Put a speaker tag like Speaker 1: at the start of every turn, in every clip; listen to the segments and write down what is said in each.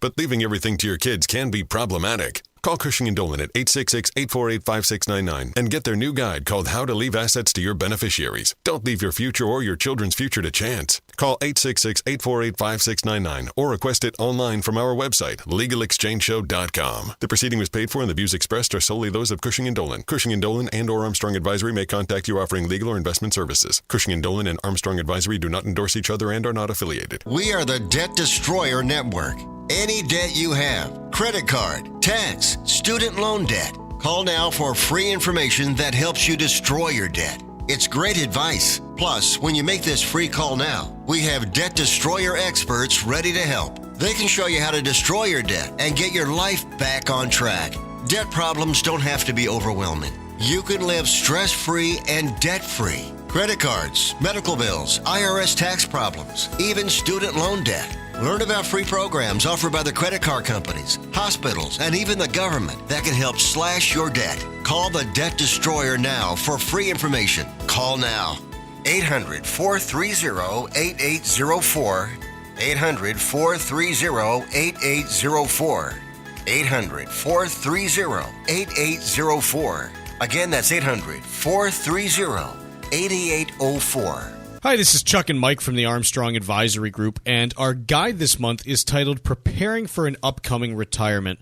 Speaker 1: but leaving everything to your kids can be problematic. Call Cushing & Dolan at 866-848-5699 and get their new guide called How to Leave Assets to Your Beneficiaries. Don't leave your future or your children's future to chance. Call 866-848-5699 or request it online from our website, legalexchangeshow.com. The proceeding was paid for and the views expressed are solely those of Cushing & Dolan. Cushing & Dolan and or Armstrong Advisory may contact you offering legal or investment services. Cushing & Dolan and Armstrong Advisory do not endorse each other and are not affiliated.
Speaker 2: We are the Debt Destroyer Network. Any debt you have, credit card, tax, student loan debt, call now for free information that helps you destroy your debt. It's great advice. Plus, when you make this free call now, we have Debt Destroyer experts ready to help. They can show you how to destroy your debt and get your life back on track. Debt problems don't have to be overwhelming. You can live stress-free and debt-free. Credit cards, medical bills, IRS tax problems, even student loan debt. Learn about free programs offered by the credit card companies, hospitals, and even the government that can help slash your debt. Call the Debt Destroyer now for free information. Call now. 800-430-8804. 800-430-8804. 800-430-8804. Again, that's 800-430-8804.
Speaker 3: Hi, this is Chuck and Mike from the Armstrong Advisory Group, and our guide this month is titled Preparing for an Upcoming Retirement.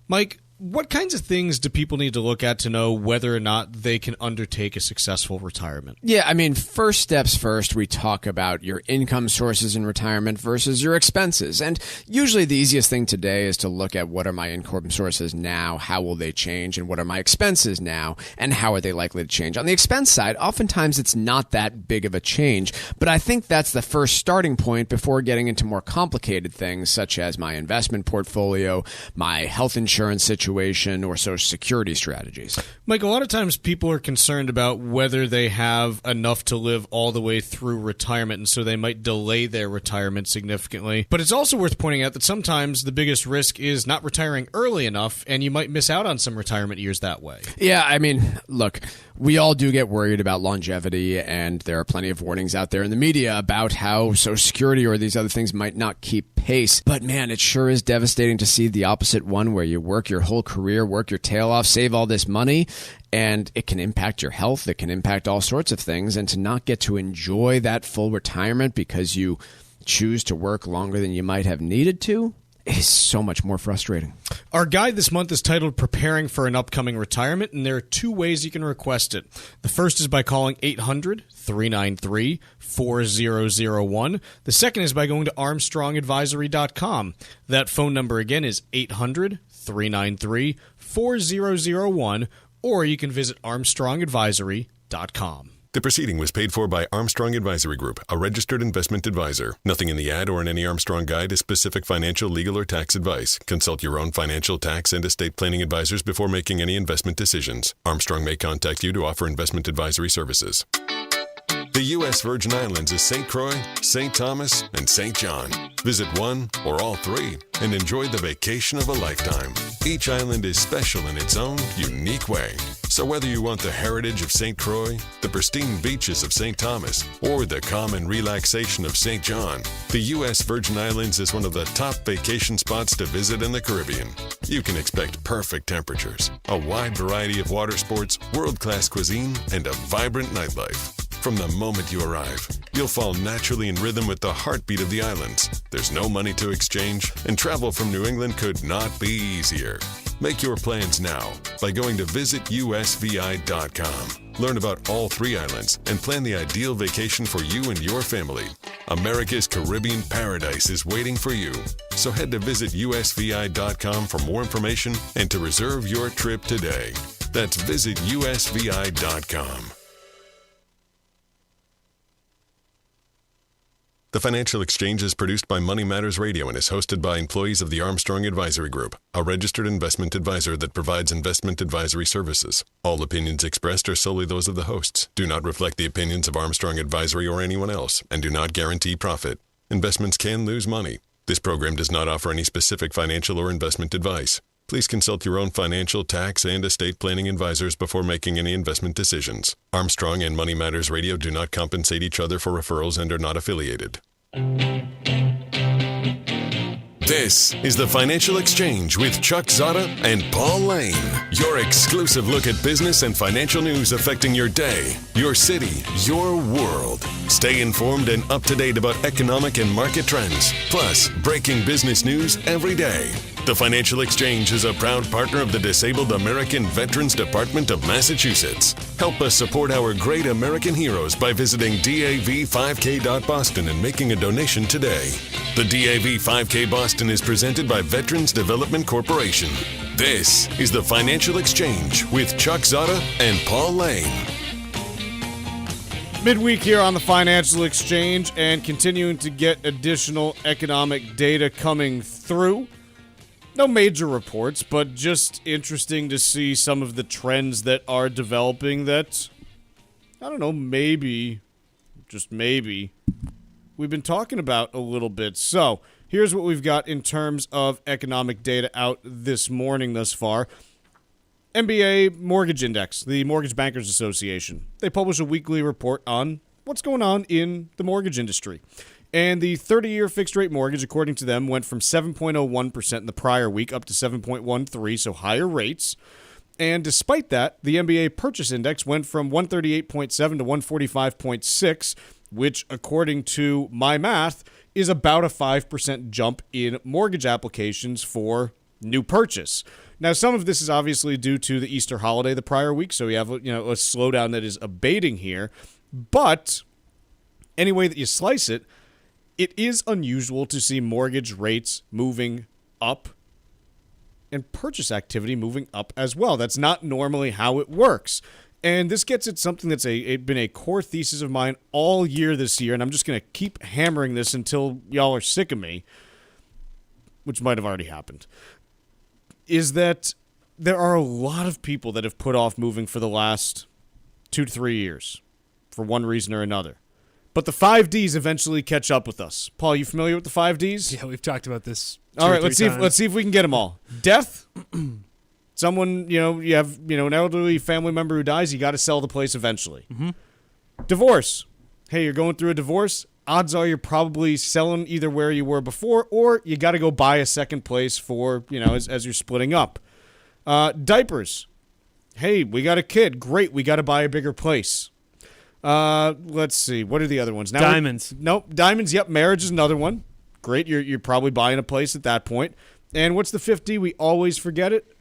Speaker 3: Mike, what kinds of things do people need to look at to know whether or not they can undertake a successful retirement?
Speaker 4: Yeah, I mean, first steps first, we talk about your income sources in retirement versus your expenses. And usually the easiest thing today is to look at what are my income sources now, how will they change, and what are my expenses now, and how are they likely to change. On the expense side, oftentimes it's not that big of a change, but I think that's the first starting point before getting into more complicated things such as my investment portfolio, my health insurance situation, or Social Security strategies.
Speaker 3: Mike, a lot of times people are concerned about whether they have enough to live all the way through retirement, and so they might delay their retirement significantly. But it's also worth pointing out that sometimes the biggest risk is not retiring early enough, and you might miss out on some retirement years that way.
Speaker 4: Yeah, I mean, look, we all do get worried about longevity, and there are plenty of warnings out there in the media about how Social Security or these other things might not keep pace. But man, it sure is devastating to see the opposite one, where you work your whole career, work your tail off, save all this money, and it can impact your health. It can impact all sorts of things. And to not get to enjoy that full retirement because you choose to work longer than you might have needed to is so much more frustrating.
Speaker 3: Our guide this month is titled Preparing for an Upcoming Retirement, and there are two ways you can request it. The first is by calling 800-393-4001. The second is by going to armstrongadvisory.com. That phone number again is 800-393-4001, or you can visit armstrongadvisory.com.
Speaker 1: The proceeding was paid for by Armstrong Advisory Group, a registered investment advisor. Nothing in the ad or in any Armstrong guide is specific financial, legal, or tax advice. Consult your own financial, tax, and estate planning advisors before making any investment decisions. Armstrong may contact you to offer investment advisory services. The U.S. Virgin Islands is St. Croix, St. Thomas, and St. John. Visit one or all three and enjoy the vacation of a lifetime. Each island is special in its own unique way. So whether you want the heritage of St. Croix, the pristine beaches of St. Thomas, or the calm and relaxation of St. John, the U.S. Virgin Islands is one of the top vacation spots to visit in the Caribbean. You can expect perfect temperatures, a wide variety of water sports, world-class cuisine, and a vibrant nightlife. From the moment you arrive, you'll fall naturally in rhythm with the heartbeat of the islands. There's no money to exchange, and travel from New England could not be easier. Make your plans now by going to visitusvi.com. Learn about all three islands and plan the ideal vacation for you and your family. America's Caribbean paradise is waiting for you. So head to visitusvi.com for more information and to reserve your trip today. That's visitusvi.com. The Financial Exchange is produced by Money Matters Radio and is hosted by employees of the Armstrong Advisory Group, a registered investment advisor that provides investment advisory services. All opinions expressed are solely those of the hosts, do not reflect the opinions of Armstrong Advisory or anyone else, and do not guarantee profit. Investments can lose money. This program does not offer any specific financial or investment advice. Please consult your own financial, tax, and estate planning advisors before making any investment decisions. Armstrong and Money Matters Radio do not compensate each other for referrals and are not affiliated. This is the Financial Exchange with Chuck Zodda and Paul Lane. Your exclusive look at business and financial news affecting your day, your city, your world. Stay informed and up to date about economic and market trends, plus breaking business news every day. The Financial Exchange is a proud partner of the Disabled American Veterans Department of Massachusetts. Help us support our great American heroes by visiting dav5k.boston and making a donation today. The DAV 5K Boston is presented by Veterans Development Corporation. This is the Financial Exchange with Chuck Zodda and Paul Lane.
Speaker 3: Midweek here on the Financial Exchange and continuing to get additional economic data coming through. No major reports, but just interesting to see some of the trends that are developing that, I don't know, maybe, just maybe, we've been talking about a little bit. So here's what we've got in terms of economic data out this morning thus far. MBA Mortgage Index, the Mortgage Bankers Association. They publish a weekly report on what's going on in the mortgage industry. And the 30-year fixed-rate mortgage, according to them, went from 7.01% in the prior week up to 7.13%, so higher rates. And despite that, the MBA Purchase Index went from 138.7 to 145.6, which, according to my math, is about a 5% jump in mortgage applications for new purchase. Now, some of this is obviously due to the Easter holiday the prior week, so we have a slowdown that is abating here. But any way that you slice it, it is unusual to see mortgage rates moving up and purchase activity moving up as well. That's not normally how it works. And this gets at something that's been a core thesis of mine all year this year, and I'm just going to keep hammering this until y'all are sick of me, which might have already happened, is that there are a lot of people that have put off moving for the last 2 to 3 years for one reason or another. But the 5 Ds eventually catch up with us. Paul, you familiar with the 5 Ds?
Speaker 5: Yeah, we've talked about this.
Speaker 3: All right, let's see if we can get them all. Death. Someone, you have, an elderly family member who dies, you got to sell the place eventually.
Speaker 5: Mm-hmm.
Speaker 3: Divorce. Hey, you're going through a divorce. Odds are you're probably selling either where you were before, or you got to go buy a second place for, as you're splitting up. Diapers. Hey, we got a kid. Great, we got to buy a bigger place. Let's see. What are the other ones? Now
Speaker 5: diamonds.
Speaker 3: Nope. Diamonds. Yep. Marriage is another one. Great. You're probably buying a place at that point. And what's the 50? We always forget it.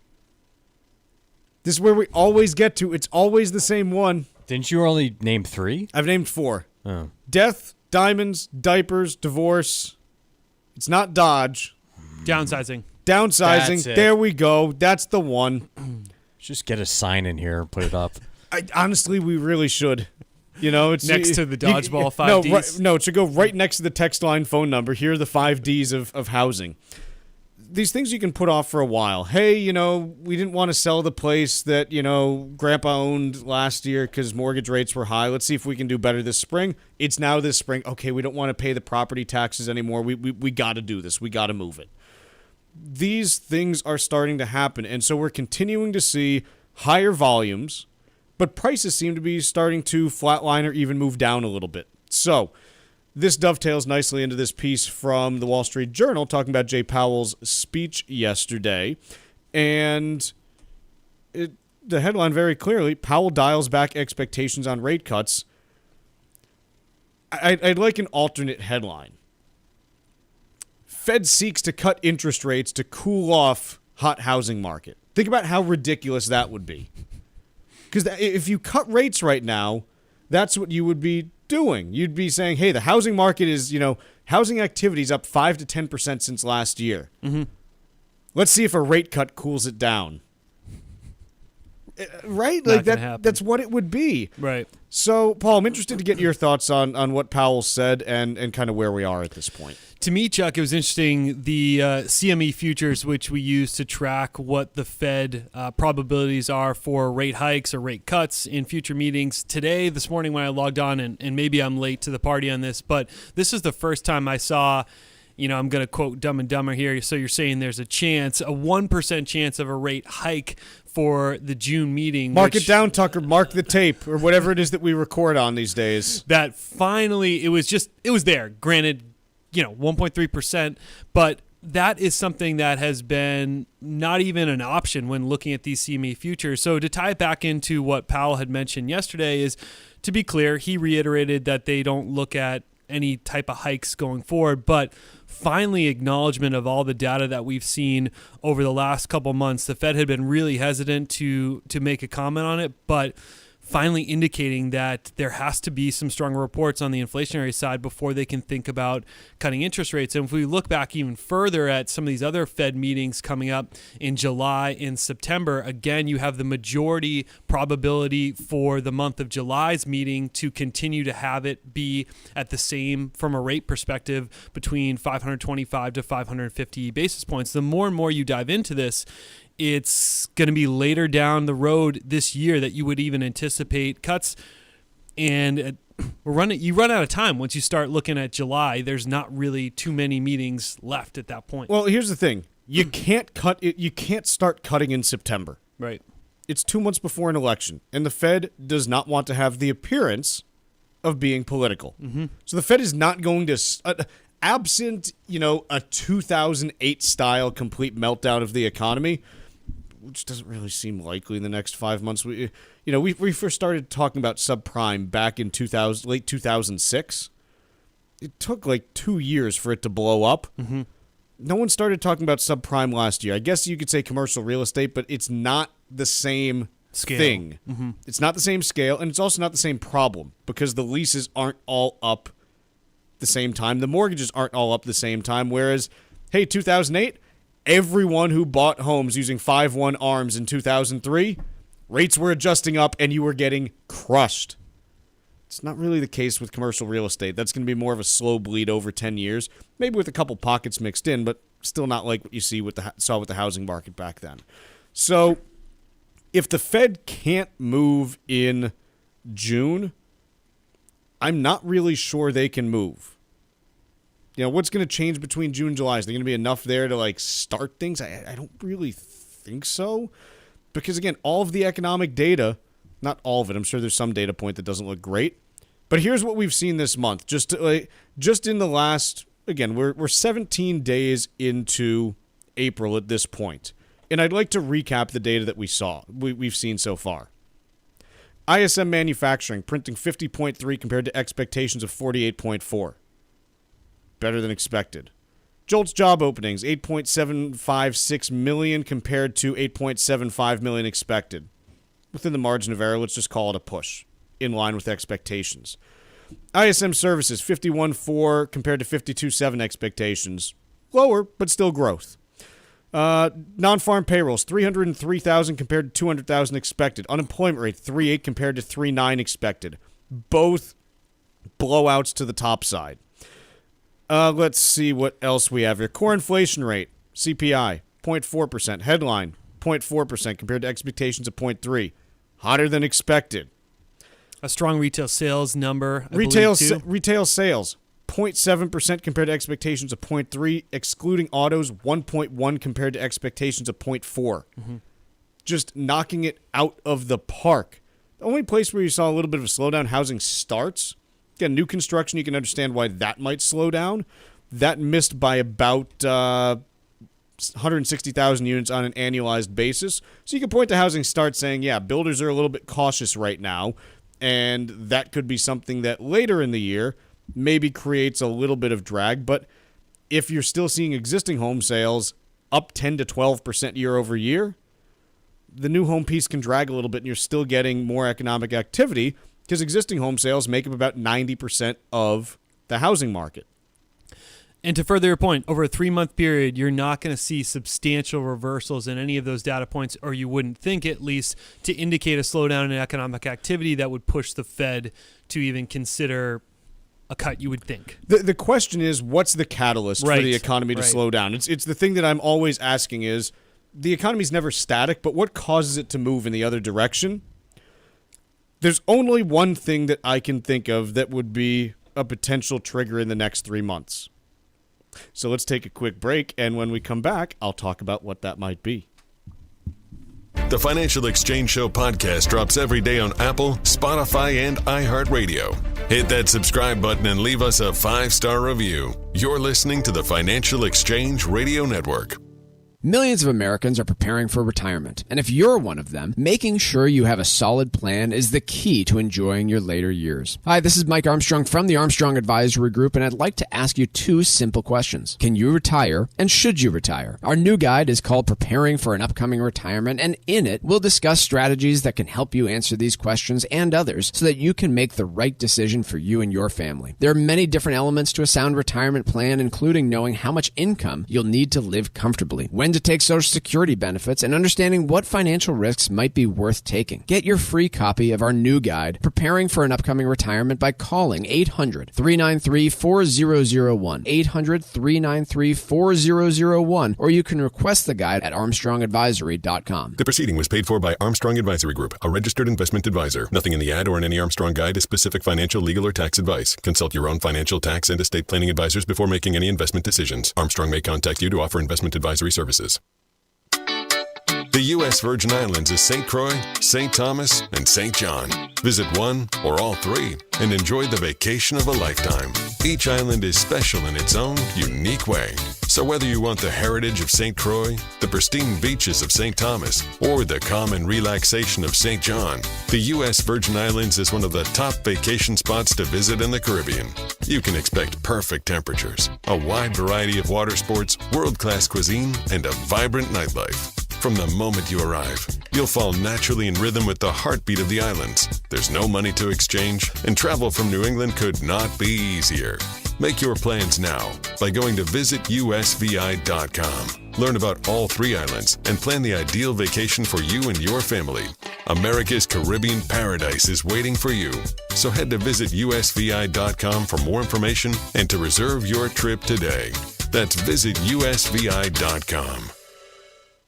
Speaker 3: This is where we always get to. It's always the same one.
Speaker 6: Didn't you only name 3?
Speaker 3: I've named 4.
Speaker 6: Oh.
Speaker 3: Death, diamonds, diapers, divorce. It's not Dodge.
Speaker 5: Downsizing.
Speaker 3: Downsizing. There we go. That's the one.
Speaker 6: Just get a sign in here and put it up.
Speaker 3: Honestly, we really should. It's
Speaker 5: next to the dodgeball 5 Ds.
Speaker 3: It should go right next to the text line phone number. Here are the 5 Ds of housing. These things you can put off for a while. Hey, we didn't want to sell the place that, Grandpa owned last year because mortgage rates were high. Let's see if we can do better this spring. It's now this spring. Okay, we don't want to pay the property taxes anymore. We got to do this. We got to move it. These things are starting to happen, and so we're continuing to see higher volumes, but prices seem to be starting to flatline or even move down a little bit. So this dovetails nicely into this piece from the Wall Street Journal talking about Jay Powell's speech yesterday. And the headline very clearly, Powell dials back expectations on rate cuts. I'd like an alternate headline. Fed seeks to cut interest rates to cool off hot housing market. Think about how ridiculous that would be. Because if you cut rates right now, that's what you would be doing. You'd be saying, hey, the housing market is, housing activity is up 5 to 10% since last year.
Speaker 5: Mm-hmm.
Speaker 3: Let's see if a rate cut cools it down. Right?
Speaker 5: Not gonna happen.
Speaker 3: That's what it would be.
Speaker 5: Right.
Speaker 3: So, Paul, I'm interested to get your thoughts on what Powell said and kind of where we are at this point.
Speaker 5: To me, Chuck, it was interesting, the CME futures, which we use to track what the Fed probabilities are for rate hikes or rate cuts in future meetings. Today, this morning when I logged on, and maybe I'm late to the party on this, but this is the first time I saw, I'm going to quote Dumb and Dumber here, so you're saying there's a 1% chance of a rate hike for the June meeting.
Speaker 3: Mark it down, Tucker. Mark the tape, or whatever it is that we record on these days.
Speaker 5: That finally, it was there. Granted, 1.3%, but that is something that has been not even an option when looking at these CME futures. So to tie it back into what Powell had mentioned yesterday is, to be clear, he reiterated that they don't look at any type of hikes going forward, but finally acknowledgement of all the data that we've seen over the last couple months. The Fed had been really hesitant to make a comment on it, but finally indicating that there has to be some stronger reports on the inflationary side before they can think about cutting interest rates. And if we look back even further at some of these other Fed meetings coming up in July and September, again, you have the majority probability for the month of July's meeting to continue to have it be at the same, from a rate perspective, between 525 to 550 basis points. The more and more you dive into this, it's going to be later down the road this year that you would even anticipate cuts. And you run out of time once you start looking at July. There's not really too many meetings left at that point.
Speaker 3: Well, here's the thing. You can't cut it. You can't start cutting in September.
Speaker 5: Right.
Speaker 3: It's 2 months before an election, and the Fed does not want to have the appearance of being political. Mm-hmm. So the Fed is not going to, absent, a 2008 style complete meltdown of the economy, which doesn't really seem likely in the next 5 months. We first started talking about subprime back in late 2006. It took like 2 years for it to blow up. Mm-hmm. No one started talking about subprime last year. I guess you could say commercial real estate, but it's not the same thing. Mm-hmm. It's not the same scale, and it's also not the same problem because the leases aren't all up the same time. The mortgages aren't all up the same time, whereas, hey, 2008, everyone who bought homes using 5/1 ARMs in 2003, rates were adjusting up and you were getting crushed. It's not really the case with commercial real estate. That's going to be more of a slow bleed over 10 years, maybe with a couple pockets mixed in, but still not like what you saw with the housing market back then. So if the Fed can't move in June, I'm not really sure they can move. What's going to change between June and July? Is there going to be enough there to start things? I don't really think so. Because again, all of the economic data, not all of it, I'm sure there's some data point that doesn't look great. But here's what we've seen this month. Just in the last, again, we're 17 days into April at this point. And I'd like to recap the data that we've seen so far. ISM manufacturing printing 50.3 compared to expectations of 48.4. Better than expected. JOLTS job openings, 8.756 million compared to 8.75 million expected. Within the margin of error, let's just call it a push, in line with expectations. ISM services, 51.4 compared to 52.7 expectations. Lower, but still growth. Non-farm payrolls, 303,000 compared to 200,000 expected. Unemployment rate, 3.8 compared to 3.9 expected. Both blowouts to the top side. Let's see what else we have here. Core inflation rate, CPI, 0.4%. Headline, 0.4% compared to expectations of 0.3%. Hotter than expected.
Speaker 5: A strong retail sales number,
Speaker 3: Retail sales, 0.7% compared to expectations of 0.3%. Excluding autos, 1.1% compared to expectations of 0.4%. Mm-hmm. Just knocking it out of the park. The only place where you saw a little bit of a slowdown, housing starts. Again, new construction, you can understand why that might slow down. That missed by about 160,000 units on an annualized basis. So you can point to housing starts saying, yeah, builders are a little bit cautious right now, and that could be something that later in the year maybe creates a little bit of drag. But if you're still seeing existing home sales up 10 to 12% year over year, the new home piece can drag a little bit, and you're still getting more economic activity, because existing home sales make up about 90% of the housing market.
Speaker 5: And to further your point, over a 3-month period, you're not going to see substantial reversals in any of those data points, or you wouldn't think at least, to indicate a slowdown in economic activity that would push the Fed to even consider a cut, you would think.
Speaker 3: The question is, what's the catalyst for the economy to slow down? It's the thing that I'm always asking is, the economy's never static, but what causes it to move in the other direction? There's only one thing that I can think of that would be a potential trigger in the next 3 months. So let's take a quick break, and when we come back, I'll talk about what that might be.
Speaker 1: The Financial Exchange Show podcast drops every day on Apple, Spotify, and iHeartRadio. Hit that subscribe button and leave us a 5-star review. You're listening to the Financial Exchange Radio Network.
Speaker 4: Millions of Americans are preparing for retirement, and if you're one of them, making sure you have a solid plan is the key to enjoying your later years. Hi, this is Mike Armstrong from the Armstrong Advisory Group, and I'd like to ask you 2 simple questions. Can you retire, and should you retire? Our new guide is called Preparing for an Upcoming Retirement, and in it, we'll discuss strategies that can help you answer these questions and others so that you can make the right decision for you and your family. There are many different elements to a sound retirement plan, including knowing how much income you'll need to live comfortably, when to take Social Security benefits, and understanding what financial risks might be worth taking. Get your free copy of our new guide, Preparing for an Upcoming Retirement, by calling 800-393-4001, 800-393-4001, or you can request the guide at armstrongadvisory.com.
Speaker 1: The proceeding was paid for by Armstrong Advisory Group, a registered investment advisor. Nothing in the ad or in any Armstrong guide is specific financial, legal, or tax advice. Consult your own financial, tax, and estate planning advisors before making any investment decisions. Armstrong may contact you to offer investment advisory services. The U.S. Virgin Islands is St. Croix, St. Thomas, and St. John. Visit one or all 3 and enjoy the vacation of a lifetime. Each island is special in its own unique way. So whether you want the heritage of St. Croix, the pristine beaches of St. Thomas, or the calm and relaxation of St. John, the U.S. Virgin Islands is one of the top vacation spots to visit in the Caribbean. You can expect perfect temperatures, a wide variety of water sports, world-class cuisine, and a vibrant nightlife. From the moment you arrive, you'll fall naturally in rhythm with the heartbeat of the islands. There's no money to exchange, and travel from New England could not be easier. Make your plans now by going to visitusvi.com. Learn about all 3 islands and plan the ideal vacation for you and your family. America's Caribbean paradise is waiting for you. So head to visitusvi.com for more information and to reserve your trip today. That's visitusvi.com.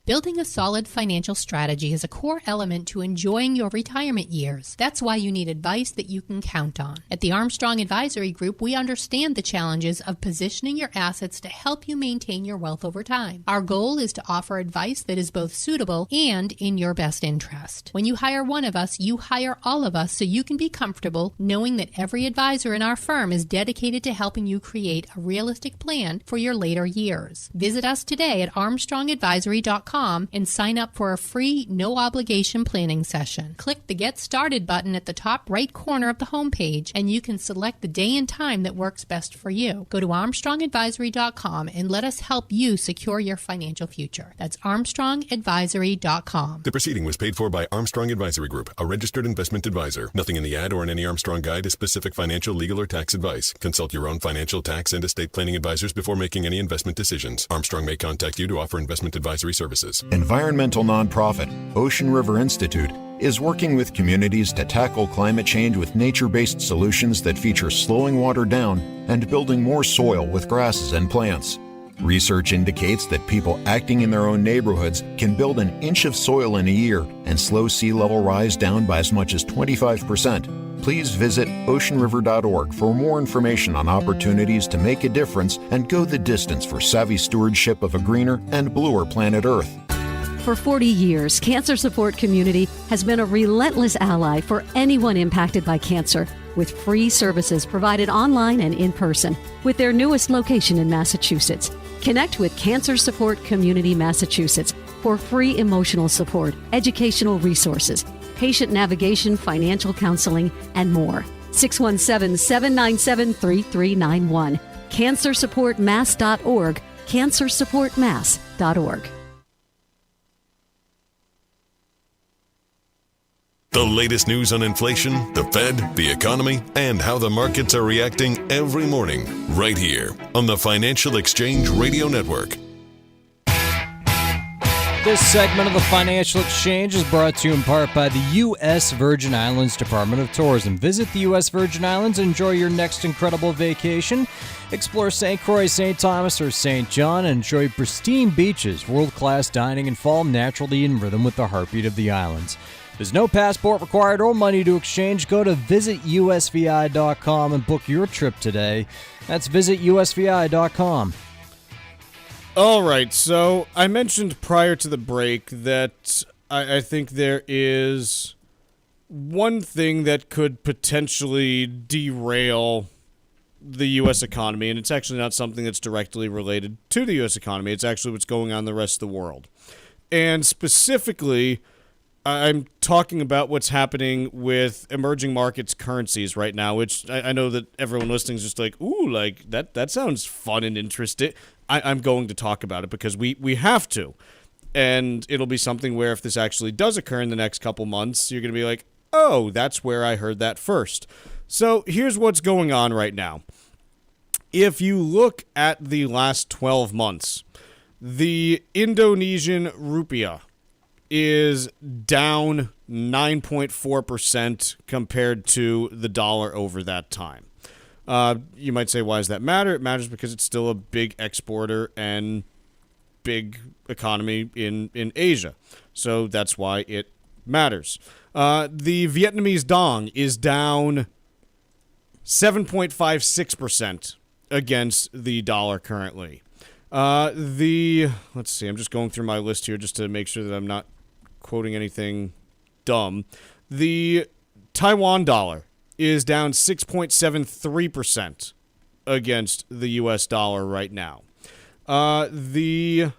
Speaker 7: Building a solid financial strategy is a core element to enjoying your retirement years. That's why you need advice that you can count on. At the Armstrong Advisory Group, we understand the challenges of positioning your assets to help you maintain your wealth over time. Our goal is to offer advice that is both suitable and in your best interest. When you hire one of us, you hire all of us so you can be comfortable knowing that every advisor in our firm is dedicated to helping you create a realistic plan for your later years. Visit us today at armstrongadvisory.com and sign up for a free, no-obligation planning session. Click the Get Started button at the top right corner of the homepage, and you can select the day and time that works best for you. Go to armstrongadvisory.com and let us help you secure your financial future. That's armstrongadvisory.com.
Speaker 1: The proceeding was paid for by Armstrong Advisory Group, a registered investment advisor. Nothing in the ad or in any Armstrong guide is specific financial, legal, or tax advice. Consult your own financial, tax, and estate planning advisors before making any investment decisions. Armstrong may contact you to offer investment advisory services.
Speaker 8: Environmental nonprofit Ocean River Institute is working with communities to tackle climate change with nature-based solutions that feature slowing water down and building more soil with grasses and plants. Research indicates that people acting in their own neighborhoods can build an inch of soil in a year and slow sea level rise down by as much as 25%. Please visit oceanriver.org for more information on opportunities to make a difference and go the distance for savvy stewardship of a greener and bluer planet Earth.
Speaker 9: For 40 years, Cancer Support Community has been a relentless ally for anyone impacted by cancer, with free services provided online and in person, with their newest location in Massachusetts. Connect with Cancer Support Community Massachusetts for free emotional support, educational resources, patient navigation, financial counseling, and more. 617-797-3391. CancerSupportMass.org. CancerSupportMass.org.
Speaker 1: The latest news on inflation, the Fed, the economy, and how the markets are reacting every morning, right here on the Financial Exchange Radio Network.
Speaker 6: This segment of the Financial Exchange is brought to you in part by the U.S. Virgin Islands Department of Tourism. Visit the U.S. Virgin Islands, enjoy your next incredible vacation. Explore St. Croix, St. Thomas, or St. John, and enjoy pristine beaches, world-class dining, and fall naturally in rhythm with the heartbeat of the islands. There's no passport required or money to exchange. Go to visitusvi.com and book your trip today. That's visitusvi.com.
Speaker 3: All right, so I mentioned prior to the break that I think there is one thing that could potentially derail the U.S. economy, and it's actually not something that's directly related to the U.S. economy. It's actually what's going on in the rest of the world. And specifically, I'm talking about what's happening with emerging markets currencies right now, which I know that everyone listening is just like, ooh, like that sounds fun and interesting. I'm going to talk about it because we have to. And it'll be something where if this actually does occur in the next couple months, you're going to be like, oh, that's where I heard that first. So here's what's going on right now. If you look at the last 12 months, the Indonesian rupiah is down 9.4% compared to the dollar over that time. You might say, why does that matter? It matters because it's still a big exporter and big economy in Asia. So that's why it matters. The Vietnamese dong is down 7.56% against the dollar currently. Let's see, I'm just going through my list here just to make sure that I'm not quoting anything dumb. The Taiwan dollar is down 6.73% against the U.S. dollar right now. The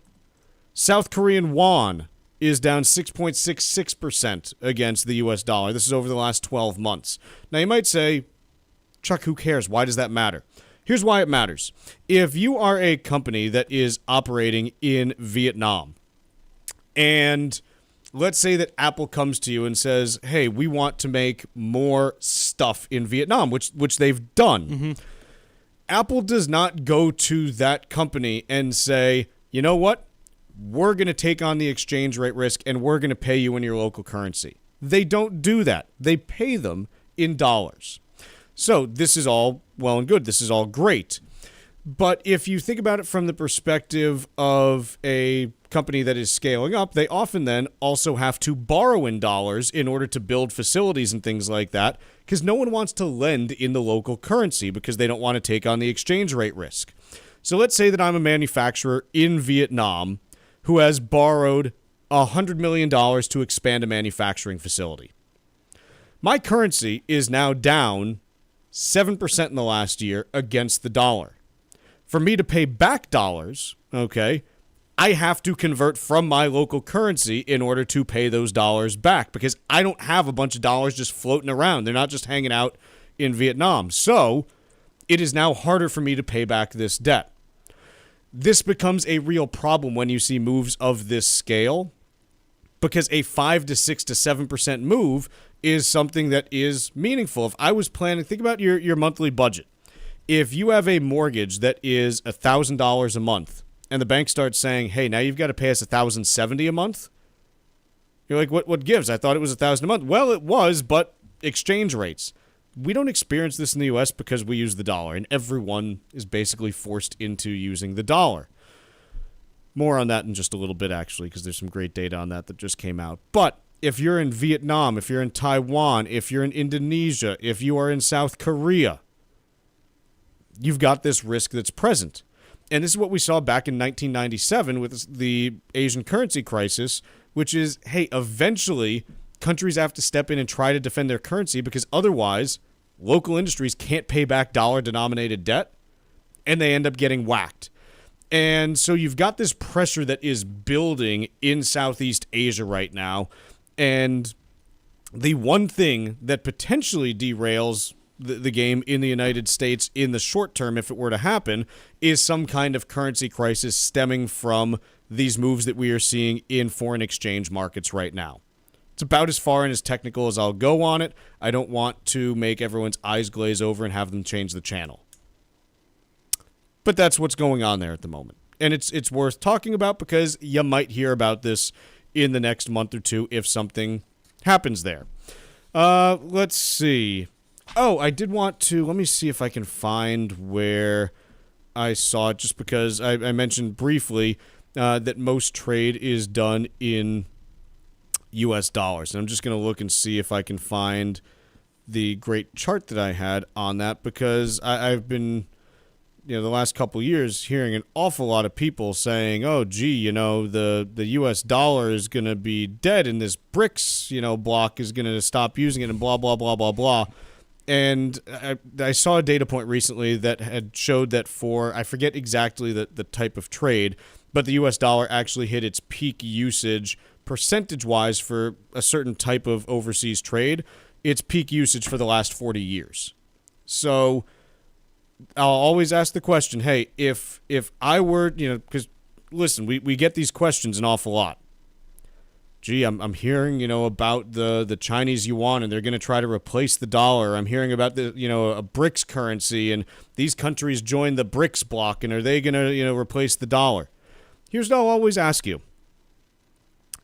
Speaker 3: South Korean won is down 6.66% against the U.S. dollar. This is over the last 12 months. Now, you might say, Chuck, who cares? Why does that matter? Here's why it matters. If you are a company that is operating in Vietnam, and let's say that Apple comes to you and says, hey, we want to make more stuff in Vietnam, which they've done. Mm-hmm. Apple does not go to that company and say, you know what? We're going to take on the exchange rate risk and we're going to pay you in your local currency. They don't do that. They pay them in dollars. So this is all well and good. This is all great. But if you think about it from the perspective of a company that is scaling up, they often then also have to borrow in dollars in order to build facilities and things like that, because no one wants to lend in the local currency because they don't want to take on the exchange rate risk. So let's say that I'm a manufacturer in Vietnam who has borrowed $100 million to expand a manufacturing facility. My currency is now down 7% in the last year against the dollar. For me to pay back dollars, okay, I have to convert from my local currency in order to pay those dollars back because I don't have a bunch of dollars just floating around. They're not just hanging out in Vietnam. So it is now harder for me to pay back this debt. This becomes a real problem when you see moves of this scale because a 5 to 6 to 7% move is something that is meaningful. If I was planning, think about your monthly budget. If you have a mortgage that is $1,000 a month and the bank starts saying, hey, now you've got to pay us $1,070 a month, you're like, what gives? I thought it was $1,000 a month. Well, it was, but exchange rates. We don't experience this in the U.S. because we use the dollar, and everyone is basically forced into using the dollar. More on that in just a little bit, actually, because there's some great data on that just came out. But if you're in Vietnam, if you're in Taiwan, if you're in Indonesia, if you are in South Korea, you've got this risk that's present. And this is what we saw back in 1997 with the Asian currency crisis, which is, hey, eventually countries have to step in and try to defend their currency because otherwise local industries can't pay back dollar-denominated debt, and they end up getting whacked. And so you've got this pressure that is building in Southeast Asia right now, and the one thing that potentially derails the game in the United States in the short term, if it were to happen, is some kind of currency crisis stemming from these moves that we are seeing in foreign exchange markets right now. It's about as far and as technical as I'll go on it. I don't want to make everyone's eyes glaze over and have them change the channel. But that's what's going on there at the moment. And it's worth talking about because you might hear about this in the next month or two if something happens there. Let's see. Oh, I did want to, let me see if I can find where I saw it, just because I mentioned briefly that most trade is done in U.S. dollars. And I'm just going to look and see if I can find the great chart that I had on that, because I've been the last couple of years hearing an awful lot of people saying, oh, gee, the U.S. dollar is going to be dead and this BRICS, block is going to stop using it and blah, blah, blah, blah, blah. And I saw a data point recently that had showed that for, I forget exactly the type of trade, but the U.S. dollar actually hit its peak usage percentage-wise for a certain type of overseas trade, its peak usage for the last 40 years. So I'll always ask the question, hey, if I were, because, listen, we get these questions an awful lot. Gee, I'm hearing, about the Chinese yuan and they're going to try to replace the dollar. I'm hearing about a BRICS currency and these countries joined the BRICS bloc and are they going to, replace the dollar? Here's what I'll always ask you.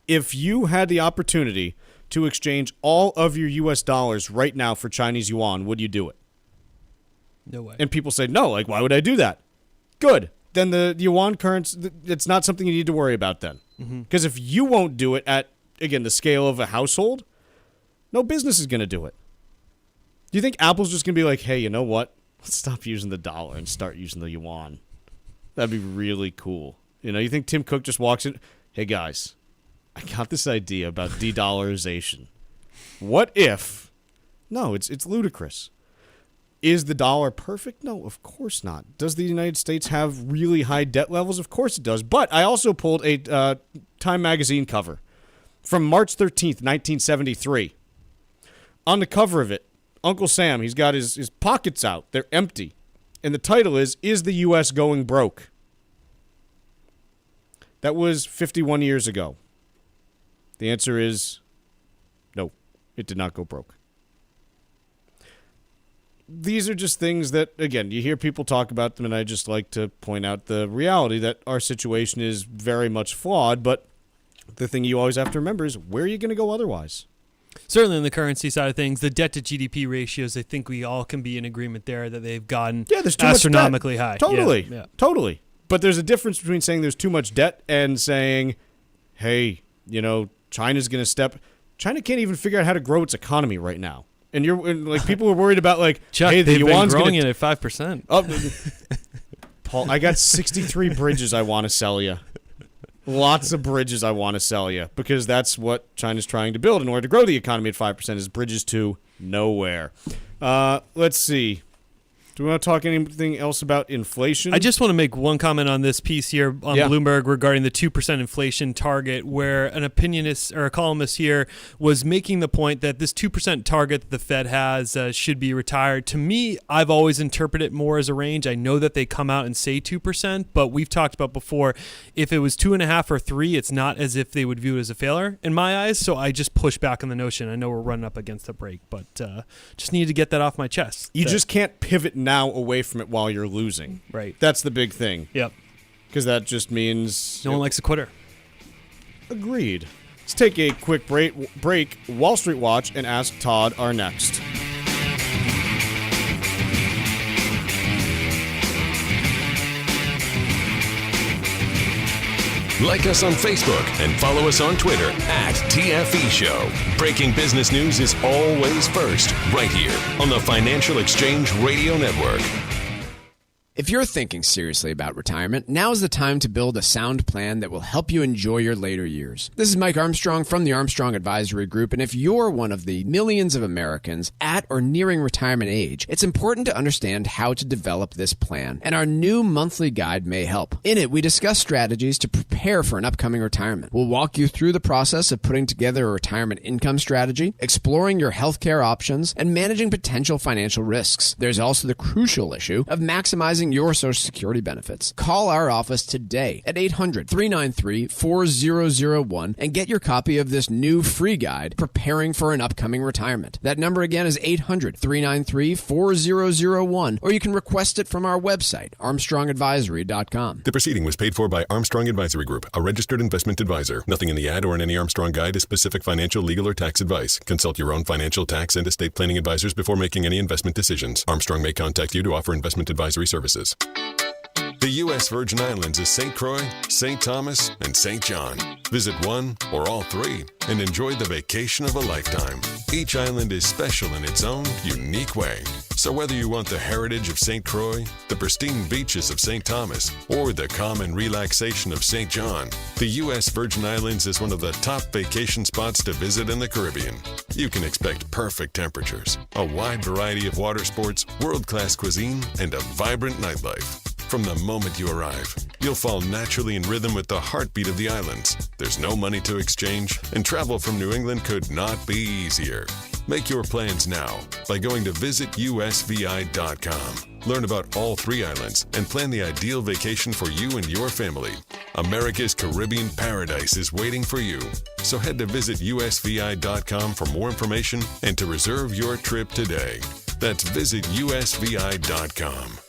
Speaker 3: If you had the opportunity to exchange all of your U.S. dollars right now for Chinese yuan, would you do it?
Speaker 5: No way.
Speaker 3: And people say, no, why would I do that? Good. Then the yuan currency, it's not something you need to worry about then. Because if you won't do it at, again, the scale of a household, no business is going to do it. Do you think Apple's just going to be like, hey, you know what? Let's stop using the dollar and start using the yuan. That'd be really cool. You think Tim Cook just walks in, hey, guys, I got this idea about de-dollarization. What if? No, it's ludicrous. Is the dollar perfect? No, of course not. Does the United States have really high debt levels? Of course it does. But I also pulled a Time magazine cover from March 13th, 1973. On the cover of it, Uncle Sam, he's got his pockets out. They're empty. And the title is the U.S. Going Broke? That was 51 years ago. The answer is no, it did not go broke. These are just things that, again, you hear people talk about them, and I just like to point out the reality that our situation is very much flawed, but the thing you always have to remember is where are you going to go otherwise?
Speaker 5: Certainly on the currency side of things, the debt to GDP ratios, I think we all can be in agreement there that they've gotten
Speaker 3: there's too
Speaker 5: astronomically high.
Speaker 3: Totally.
Speaker 5: Yeah.
Speaker 3: Totally. But there's a difference between saying there's too much debt and saying, hey, China's going to China can't even figure out how to grow its economy right now. And people are worried about
Speaker 5: Chuck,
Speaker 3: hey, the
Speaker 5: they've
Speaker 3: yuan's
Speaker 5: been growing it at 5%.
Speaker 3: Oh, Paul, I got 63 bridges I want to sell you. Lots of bridges I want to sell you because that's what China's trying to build in order to grow the economy at 5% is bridges to nowhere. Let's see. Do we want to talk anything else about inflation?
Speaker 5: I just want to make one comment on this piece here on Bloomberg regarding the 2% inflation target, where an opinionist or a columnist here was making the point that this 2% target that the Fed has should be retired. To me, I've always interpreted it more as a range. I know that they come out and say 2%, but we've talked about before, if it was 2.5 or 3, it's not as if they would view it as a failure in my eyes. So I just push back on the notion. I know we're running up against the break, but just needed to get that off my chest.
Speaker 3: You just can't pivot now away from it while you're losing.
Speaker 5: Right.
Speaker 3: That's the big thing.
Speaker 5: Yep.
Speaker 3: Because that just means...
Speaker 5: No one likes a quitter.
Speaker 3: Agreed. Let's take a quick break. Wall Street Watch and Ask Todd are next.
Speaker 1: Like us on Facebook and follow us on Twitter @TFE Show. Breaking business news is always first, right here on the Financial Exchange Radio Network.
Speaker 4: If you're thinking seriously about retirement, now's the time to build a sound plan that will help you enjoy your later years. This is Mike Armstrong from the Armstrong Advisory Group, and if you're one of the millions of Americans at or nearing retirement age, it's important to understand how to develop this plan, and our new monthly guide may help. In it, we discuss strategies to prepare for an upcoming retirement. We'll walk you through the process of putting together a retirement income strategy, exploring your healthcare options, and managing potential financial risks. There's also the crucial issue of maximizing your Social Security benefits. Call our office today at 800-393-4001 and get your copy of this new free guide, Preparing for an Upcoming Retirement. That number again is 800-393-4001, or you can request it from our website, armstrongadvisory.com.
Speaker 1: The proceeding was paid for by Armstrong Advisory Group, a registered investment advisor. Nothing in the ad or in any Armstrong guide is specific financial, legal, or tax advice. Consult your own financial, tax, and estate planning advisors before making any investment decisions. Armstrong may contact you to offer investment advisory services. The U.S. Virgin Islands is St. Croix, St. Thomas, and St. John. Visit one or all three and enjoy the vacation of a lifetime. Each island is special in its own unique way. So whether you want the heritage of St. Croix, the pristine beaches of St. Thomas, or the calm and relaxation of St. John, the U.S. Virgin Islands is one of the top vacation spots to visit in the Caribbean. You can expect perfect temperatures, a wide variety of water sports, world-class cuisine, and a vibrant nightlife. From the moment you arrive, you'll fall naturally in rhythm with the heartbeat of the islands. There's no money to exchange, and travel from New England could not be easier. Make your plans now by going to visitusvi.com. Learn about all 3 islands and plan the ideal vacation for you and your family. America's Caribbean paradise is waiting for you. So head to visitusvi.com for more information and to reserve your trip today. That's visitusvi.com.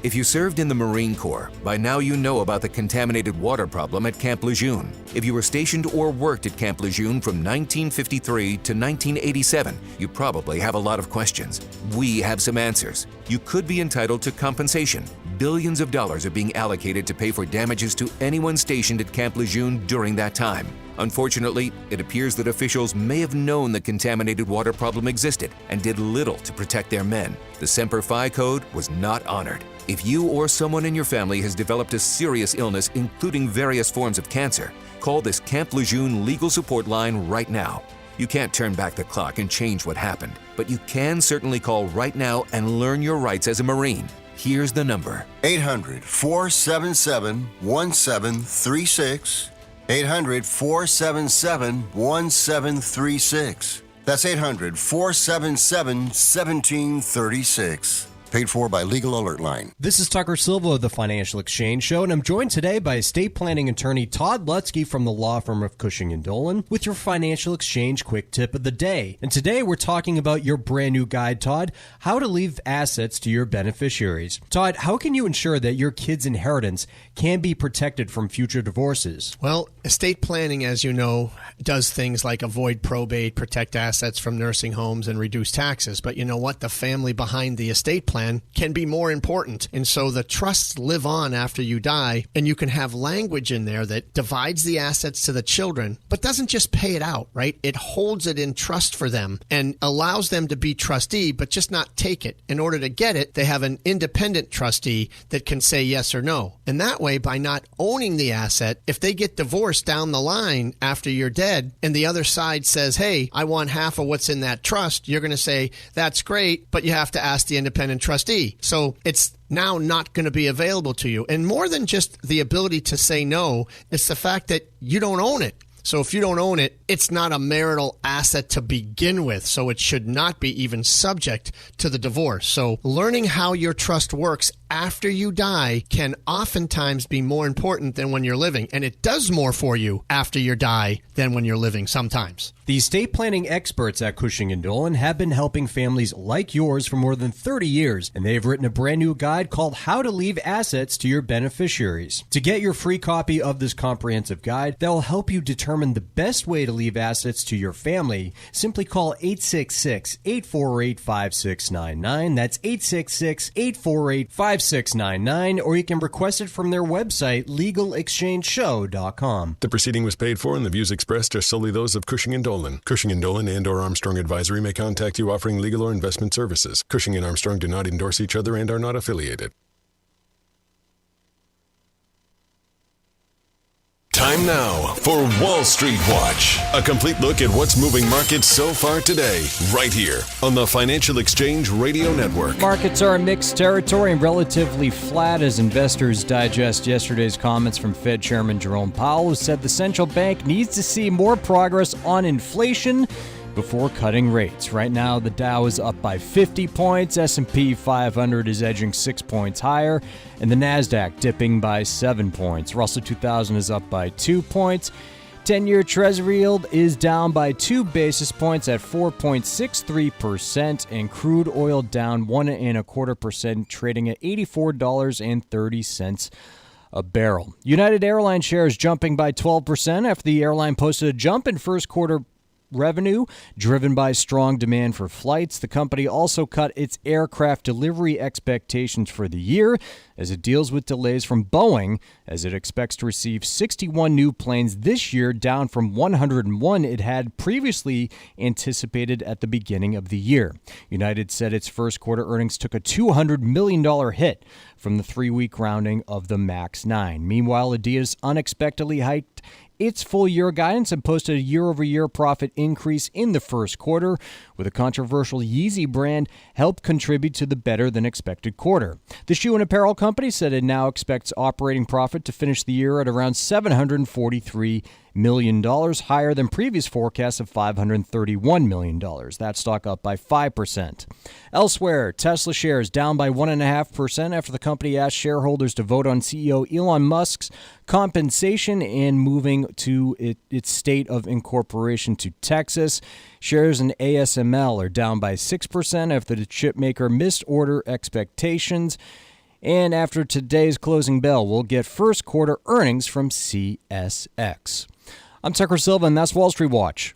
Speaker 10: If you served in the Marine Corps, by now you know about the contaminated water problem at Camp Lejeune. If you were stationed or worked at Camp Lejeune from 1953 to 1987, you probably have a lot of questions. We have some answers. You could be entitled to compensation. Billions of dollars are being allocated to pay for damages to anyone stationed at Camp Lejeune during that time. Unfortunately, it appears that officials may have known the contaminated water problem existed and did little to protect their men. The Semper Fi code was not honored. If you or someone in your family has developed a serious illness, including various forms of cancer, call this Camp Lejeune legal support line right now. You can't turn back the clock and change what happened, but you can certainly call right now and learn your rights as a Marine. Here's the number.
Speaker 2: 800-477-1736. 800-477-1736. That's 800-477-1736. Paid for by Legal Alert Line.
Speaker 11: This is Tucker Silva of the Financial Exchange Show, and I'm joined today by estate planning attorney Todd Lutsky from the law firm of Cushing & Dolan with your Financial Exchange quick tip of the day. And today we're talking about your brand new guide, Todd, how to leave assets to your beneficiaries. Todd, how can you ensure that your kids' inheritance can be protected from future divorces?
Speaker 12: Well, estate planning, as you know, does things like avoid probate, protect assets from nursing homes, and reduce taxes. But you know what? The family behind the estate plan can be more important. And so the trusts live on after you die, and you can have language in there that divides the assets to the children, but doesn't just pay it out, right? It holds it in trust for them and allows them to be trustee, but just not take it. In order to get it, they have an independent trustee that can say yes or no. And that way, by not owning the asset, if they get divorced down the line after you're dead and the other side says, hey, I want half of what's in that trust, you're going to say, that's great, but you have to ask the independent trustee. So it's now not going to be available to you. And more than just the ability to say no, it's the fact that you don't own it. So if you don't own it, it's not a marital asset to begin with, so it should not be even subject to the divorce. So learning how your trust works after you die can oftentimes be more important than when you're living, and it does more for you after you die than when you're living sometimes.
Speaker 11: The estate planning experts at Cushing & Dolan have been helping families like yours for more than 30 years, and they've written a brand new guide called How to Leave Assets to Your Beneficiaries. To get your free copy of this comprehensive guide that will help you determine the best way to leave assets to your family, simply call 866-848-5699. That's 866-848-5699, or you can request it from their website, legalexchangeshow.com.
Speaker 1: The proceeding was paid for, and the views expressed are solely those of Cushing & Dolan. Cushing & Dolan and or Armstrong Advisory may contact you offering legal or investment services. Cushing & Armstrong do not endorse each other and are not affiliated. Time now for Wall Street Watch. A complete look at what's moving markets so far today, right here on the Financial Exchange Radio Network.
Speaker 6: Markets are in mixed territory and relatively flat as investors digest yesterday's comments from Fed Chairman Jerome Powell, who said the central bank needs to see more progress on inflation before cutting rates. Right now, the Dow is up by 50 points, S&P 500 is edging 6 points higher, and the NASDAQ dipping by 7 points. Russell 2000 is up by 2 points. 10-year Treasury yield is down by 2 basis points at 4.63%, and crude oil down 1.25%, trading at $84.30 a barrel. United Airlines shares jumping by 12% after the airline posted a jump in first quarter revenue, driven by strong demand for flights. The company also cut its aircraft delivery expectations for the year as it deals with delays from Boeing, as it expects to receive 61 new planes this year, down from 101 it had previously anticipated at the beginning of the year. United said its first quarter earnings took a $200 million hit from the 3-week grounding of the MAX 9. Meanwhile, Adidas unexpectedly hiked its full-year guidance and posted a year-over-year profit increase in the first quarter, with a controversial Yeezy brand helped contribute to the better-than-expected quarter. The shoe and apparel company said it now expects operating profit to finish the year at around $743 million, higher than previous forecasts of $531 million. That stock up by 5%. Elsewhere, Tesla shares down by 1.5% after the company asked shareholders to vote on CEO Elon Musk's compensation and moving to its state of incorporation to Texas. Shares in ASML are down by 6% after the chipmaker missed order expectations. And after today's closing bell, we'll get first quarter earnings from CSX. I'm Tucker Silva, and that's Wall Street Watch.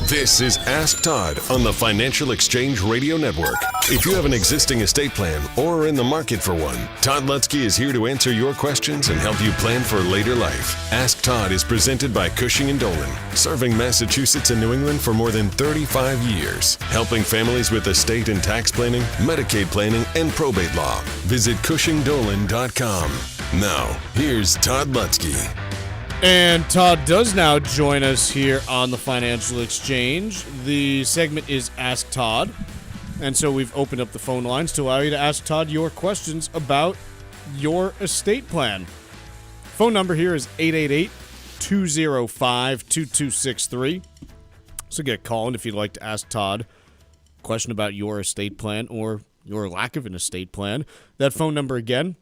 Speaker 1: This is Ask Todd on the Financial Exchange Radio Network. If you have an existing estate plan or are in the market for one, Todd Lutsky is here to answer your questions and help you plan for later life. Ask Todd is presented by Cushing & Dolan, serving Massachusetts and New England for more than 35 years, helping families with estate and tax planning, Medicaid planning, and probate law. Visit CushingDolan.com. Now, here's Todd Lutsky.
Speaker 3: And Todd does now join us here on the Financial Exchange. The segment is Ask Todd. And so we've opened up the phone lines to allow you to ask Todd your questions about your estate plan. Phone number here is 888-205-2263. So get calling if you'd like to ask Todd a question about your estate plan or your lack of an estate plan. That phone number again,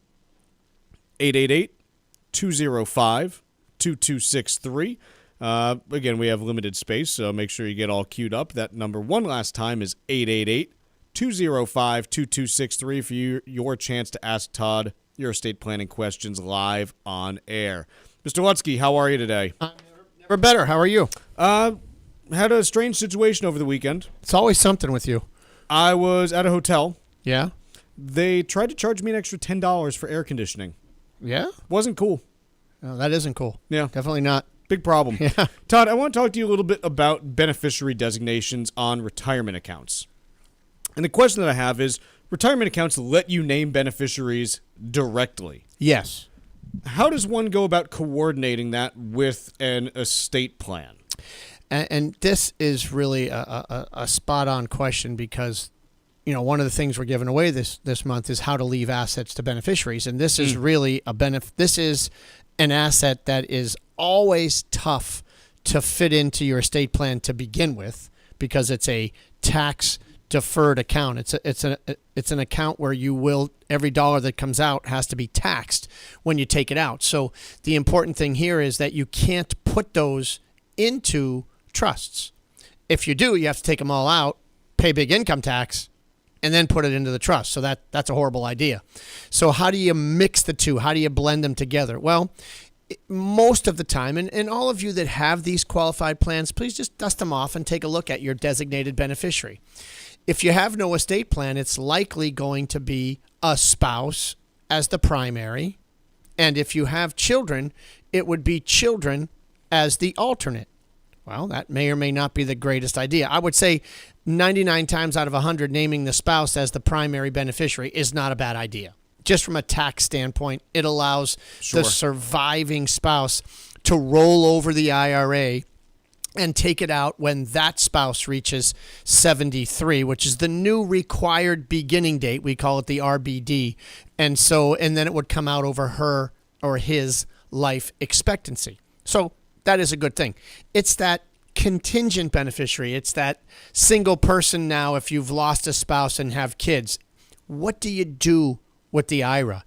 Speaker 3: 888-205-2263. 2263. Again, we have limited space, so make sure you get all queued up. That number one last time is 888-205-2263 for your chance to ask Todd your estate planning questions live on air. Mr. Lutsky, how are you today?
Speaker 12: Never better. How are you?
Speaker 3: Had a strange situation over the weekend.
Speaker 12: It's always something with you.
Speaker 3: I was at a hotel.
Speaker 12: Yeah?
Speaker 3: They tried to charge me an extra $10 for air conditioning.
Speaker 12: Yeah?
Speaker 3: Wasn't cool.
Speaker 12: No, that isn't cool.
Speaker 3: Yeah.
Speaker 12: Definitely not.
Speaker 3: Big problem.
Speaker 12: Yeah.
Speaker 3: Todd, I want to talk to you a little bit about beneficiary designations on retirement accounts. And the question that I have is, retirement accounts let you name beneficiaries directly.
Speaker 12: Yes.
Speaker 3: How does one go about coordinating that with an estate plan?
Speaker 12: And this is really a spot-on question because, you know, one of the things we're giving away this month is how to leave assets to beneficiaries. And this is really this is an asset that is always tough to fit into your estate plan to begin with because it's a tax deferred account. It's an account where you will, every dollar that comes out has to be taxed when you take it out. So the important thing here is that you can't put those into trusts. If you do, you have to take them all out, pay big income tax, and then put it into the trust. So that's a horrible idea. So how do you mix the two? How do you blend them together? Well, most of the time, and all of you that have these qualified plans, please just dust them off and take a look at your designated beneficiary. If you have no estate plan, it's likely going to be a spouse as the primary. And if you have children, it would be children as the alternate. Well, that may or may not be the greatest idea. I would say 99 times out of 100, naming the spouse as the primary beneficiary is not a bad idea. Just from a tax standpoint, it allows the surviving spouse to roll over the IRA and take it out when that spouse reaches 73, which is the new required beginning date. We call it the RBD. And then it would come out over her or his life expectancy. So that is a good thing. It's that contingent beneficiary. It's that single person now if you've lost a spouse and have kids. What do you do with the IRA?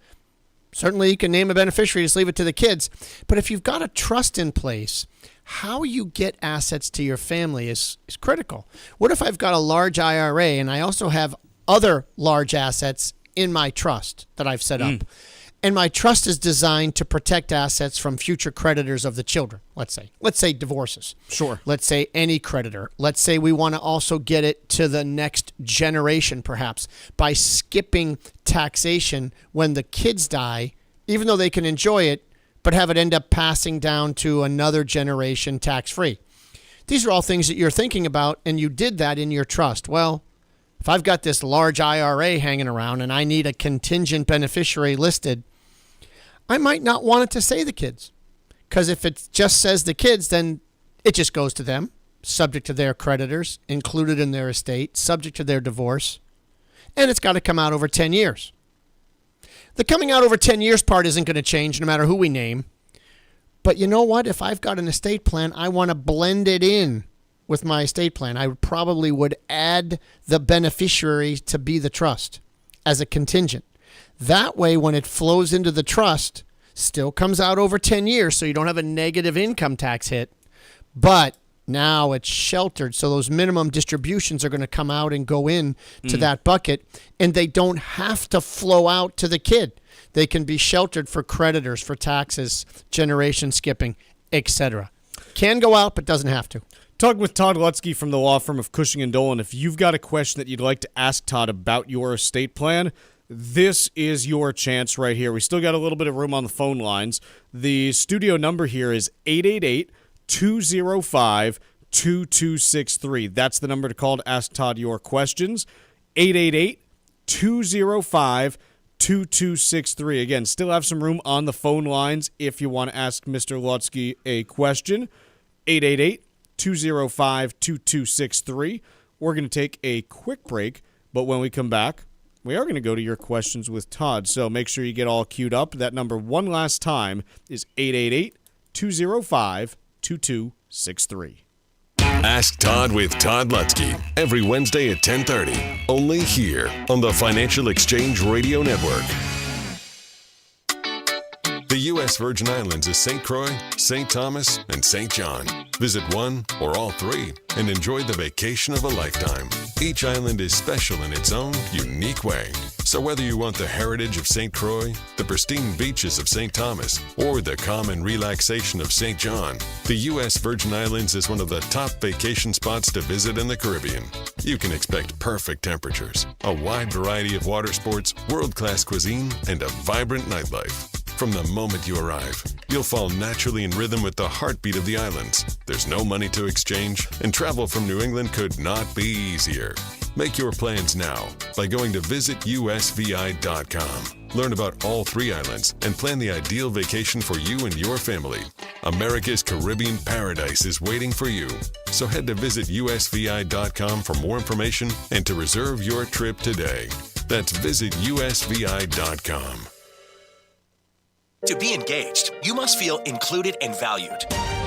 Speaker 12: Certainly you can name a beneficiary, just leave it to the kids. But if you've got a trust in place, how you get assets to your family is critical. What if I've got a large IRA and I also have other large assets in my trust that I've set up. And my trust is designed to protect assets from future creditors of the children, let's say divorces.
Speaker 3: Sure.
Speaker 12: Let's say any creditor. Let's say we want to also get it to the next generation, perhaps, by skipping taxation when the kids die, even though they can enjoy it, but have it end up passing down to another generation tax-free. These are all things that you're thinking about, and you did that in your trust. Well, if I've got this large IRA hanging around and I need a contingent beneficiary listed, I might not want it to say the kids, because if it just says the kids, then it just goes to them, subject to their creditors, included in their estate, subject to their divorce, and it's got to come out over 10 years. The coming out over 10 years part isn't going to change no matter who we name. But you know what? If I've got an estate plan, I want to blend it in with my estate plan. I probably would add the beneficiary to be the trust as a contingent. That way, when it flows into the trust, still comes out over 10 years, so you don't have a negative income tax hit. But now it's sheltered, so those minimum distributions are going to come out and go in to that bucket, and they don't have to flow out to the kid. They can be sheltered for creditors, for taxes, generation skipping, etc. Can go out, but doesn't have to.
Speaker 3: Talking with Todd Lutsky from the law firm of Cushing & Dolan. If you've got a question that you'd like to ask Todd about your estate plan, this is your chance right here. We still got a little bit of room on the phone lines. The studio number here is 888-205-2263. That's the number to call to ask Todd your questions. 888-205-2263. Again, still have some room on the phone lines if you want to ask Mr. Lutsky a question. 888-205-2263. We're going to take a quick break, but when we come back, we are going to go to your questions with Todd, so make sure you get all queued up. That number one last time is 888-205-2263.
Speaker 1: Ask Todd with Todd Lutsky every Wednesday at 10:30, only here on the Financial Exchange Radio Network. The U.S. Virgin Islands is St. Croix, St. Thomas, and St. John. Visit one or all three and enjoy the vacation of a lifetime. Each island is special in its own unique way. So whether you want the heritage of St. Croix, the pristine beaches of St. Thomas, or the calm and relaxation of St. John, the U.S. Virgin Islands is one of the top vacation spots to visit in the Caribbean. You can expect perfect temperatures, a wide variety of water sports, world-class cuisine, and a vibrant nightlife. From the moment you arrive, you'll fall naturally in rhythm with the heartbeat of the islands. There's no money to exchange, and travel from New England could not be easier. Make your plans now by going to visitusvi.com. Learn about all three islands and plan the ideal vacation for you and your family. America's Caribbean paradise is waiting for you. So head to visitusvi.com for more information and to reserve your trip today. That's visitusvi.com.
Speaker 13: To be engaged, you must feel included and valued.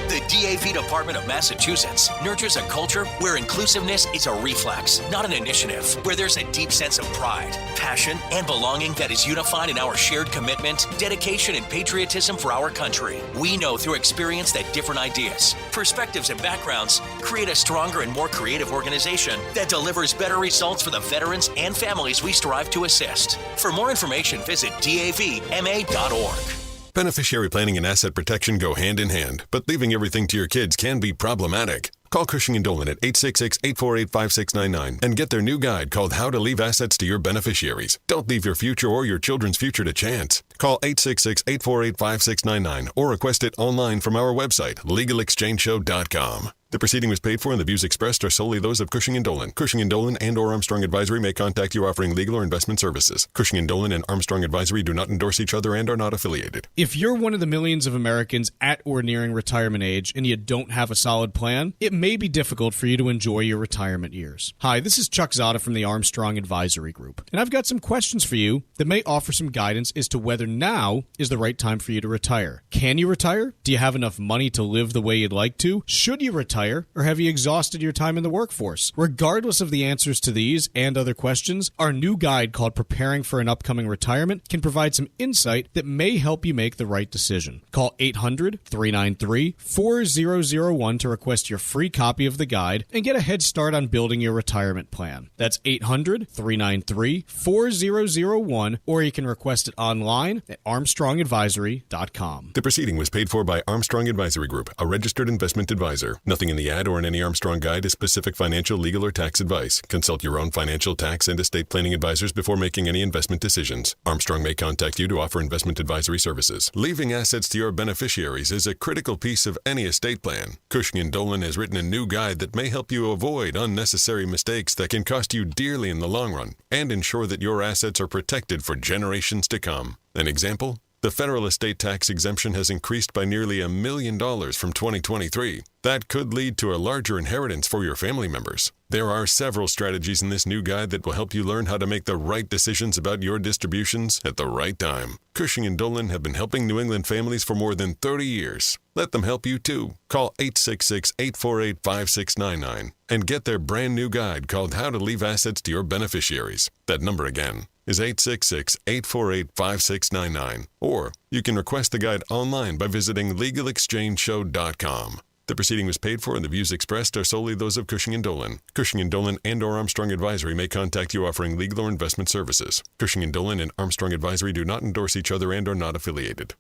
Speaker 13: The DAV Department of Massachusetts nurtures a culture where inclusiveness is a reflex, not an initiative, where there's a deep sense of pride, passion, and belonging that is unified in our shared commitment, dedication, and patriotism for our country. We know through experience that different ideas, perspectives, and backgrounds create a stronger and more creative organization that delivers better results for the veterans and families we strive to assist. For more information, visit davma.org.
Speaker 1: Beneficiary planning and asset protection go hand in hand, but leaving everything to your kids can be problematic. Call Cushing & Dolan at 866-848-5699 and get their new guide called How to Leave Assets to Your Beneficiaries. Don't leave your future or your children's future to chance. Call 866-848-5699 or request it online from our website, legalexchangeshow.com. The proceeding was paid for and the views expressed are solely those of Cushing & Dolan. Cushing & Dolan and or Armstrong Advisory may contact you offering legal or investment services. Cushing & Dolan and Armstrong Advisory do not endorse each other and are not affiliated.
Speaker 3: If you're one of the millions of Americans at or nearing retirement age and you don't have a solid plan, it may be difficult for you to enjoy your retirement years. Hi, this is Chuck Zodda from the Armstrong Advisory Group, and I've got some questions for you that may offer some guidance as to whether now is the right time for you to retire. Can you retire? Do you have enough money to live the way you'd like to? Should you retire? retire, or have you exhausted your time in the workforce? Regardless of the answers to these and other questions, our new guide called Preparing for an Upcoming Retirement can provide some insight that may help you make the right decision. Call 800-393-4001 to request your free copy of the guide and get a head start on building your retirement plan. That's 800-393-4001, or you can request it online at armstrongadvisory.com.
Speaker 1: The proceeding was paid for by Armstrong Advisory Group, a registered investment advisor. Nothing in the ad or in any Armstrong guide is specific financial, legal, or tax advice. Consult your own financial, tax, and estate planning advisors before making any investment decisions. Armstrong may contact you to offer investment advisory services. Leaving assets to your beneficiaries is a critical piece of any estate plan. Cushing & Dolan has written a new guide that may help you avoid unnecessary mistakes that can cost you dearly in the long run and ensure that your assets are protected for generations to come. An example? The federal estate tax exemption has increased by nearly $1 million from 2023. That could lead to a larger inheritance for your family members. There are several strategies in this new guide that will help you learn how to make the right decisions about your distributions at the right time. Cushing & Dolan have been helping New England families for more than 30 years. Let them help you too. Call 866-848-5699 and get their brand new guide called How to Leave Assets to Your Beneficiaries. That number again is 866-848-5699. Or you can request the guide online by visiting legalexchangeshow.com. The proceeding was paid for and the views expressed are solely those of Cushing & Dolan. Cushing & Dolan and or Armstrong Advisory may contact you offering legal or investment services. Cushing & Dolan and Armstrong Advisory do not endorse each other and are not affiliated.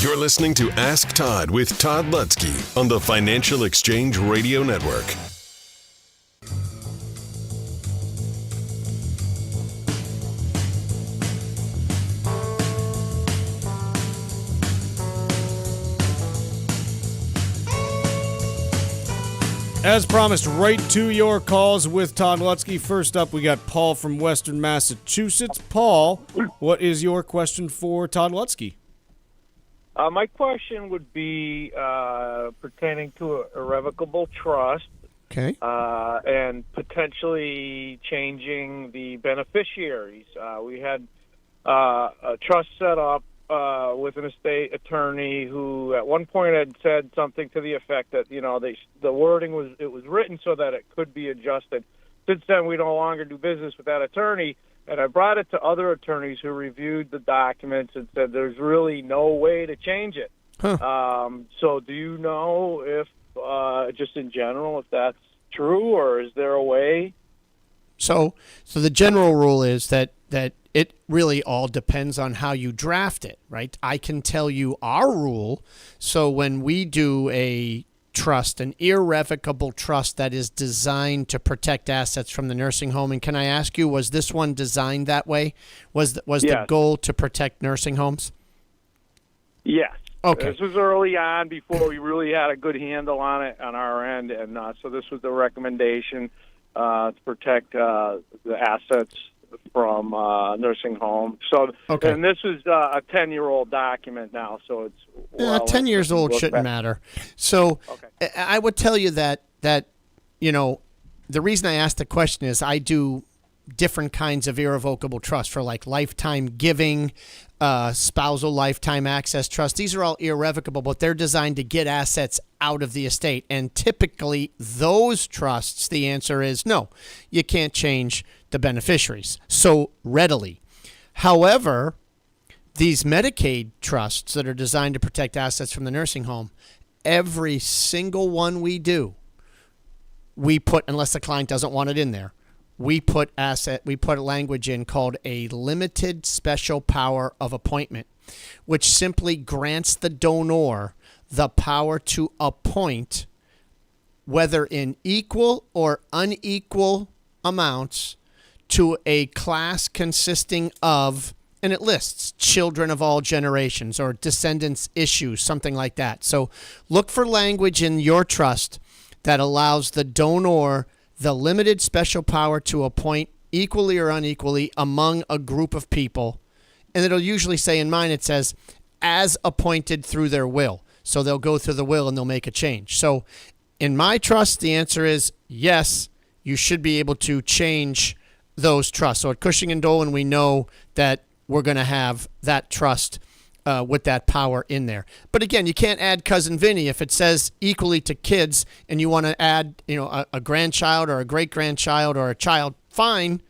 Speaker 1: You're listening to Ask Todd with Todd Lutsky on the Financial Exchange Radio Network.
Speaker 3: As promised, right to your calls with Todd Lutsky. First up, we got Paul from Western Massachusetts. Paul, what is your question for Todd Lutsky?
Speaker 14: My question would be pertaining to irrevocable trust.
Speaker 12: Okay.
Speaker 14: And potentially changing the beneficiaries. We had a trust set up with an estate attorney who at one point had said something to the effect that, the wording was written so that it could be adjusted. Since then, we no longer do business with that attorney, and I brought it to other attorneys who reviewed the documents and said there's really no way to change it.
Speaker 12: Huh.
Speaker 14: So do you know if, just in general, if that's true, or is there a way?
Speaker 12: So the general rule is that it really all depends on how you draft it, right? I can tell you our rule. So when we do a trust, an irrevocable trust that is designed to protect assets from the nursing home, and can I ask you, was this one designed that way? Was the goal to protect nursing homes?
Speaker 14: Yes.
Speaker 12: Okay.
Speaker 14: This was early on before we really had a good handle on it on our end, and so this was the recommendation to protect the assets from nursing home. So, okay. And this is a 10-year-old document now, so it's
Speaker 12: 10 years old shouldn't matter. So, okay. I would tell you that the reason I asked the question is I do different kinds of irrevocable trust for like lifetime giving, spousal lifetime access trust. These are all irrevocable, but they're designed to get assets out of the estate. And typically those trusts, the answer is no, you can't change the beneficiaries so readily. However, these Medicaid trusts that are designed to protect assets from the nursing home, every single one we do, we put, unless the client doesn't want it in there, we put language in called a limited special power of appointment, which simply grants the donor the power to appoint, whether in equal or unequal amounts, to a class consisting of, and it lists children of all generations or descendants issues, something like that. So look for language in your trust that allows the donor the limited special power to appoint equally or unequally among a group of people. And it'll usually say, in mine, it says, as appointed through their will. So they'll go through the will and they'll make a change. So in my trust, the answer is yes, you should be able to change those trusts. So at Cushing & Dolan, we know that we're going to have that trust with that power in there. But again, you can't add Cousin Vinny if it says equally to kids and you want to add, a grandchild or a great-grandchild or a child, fine,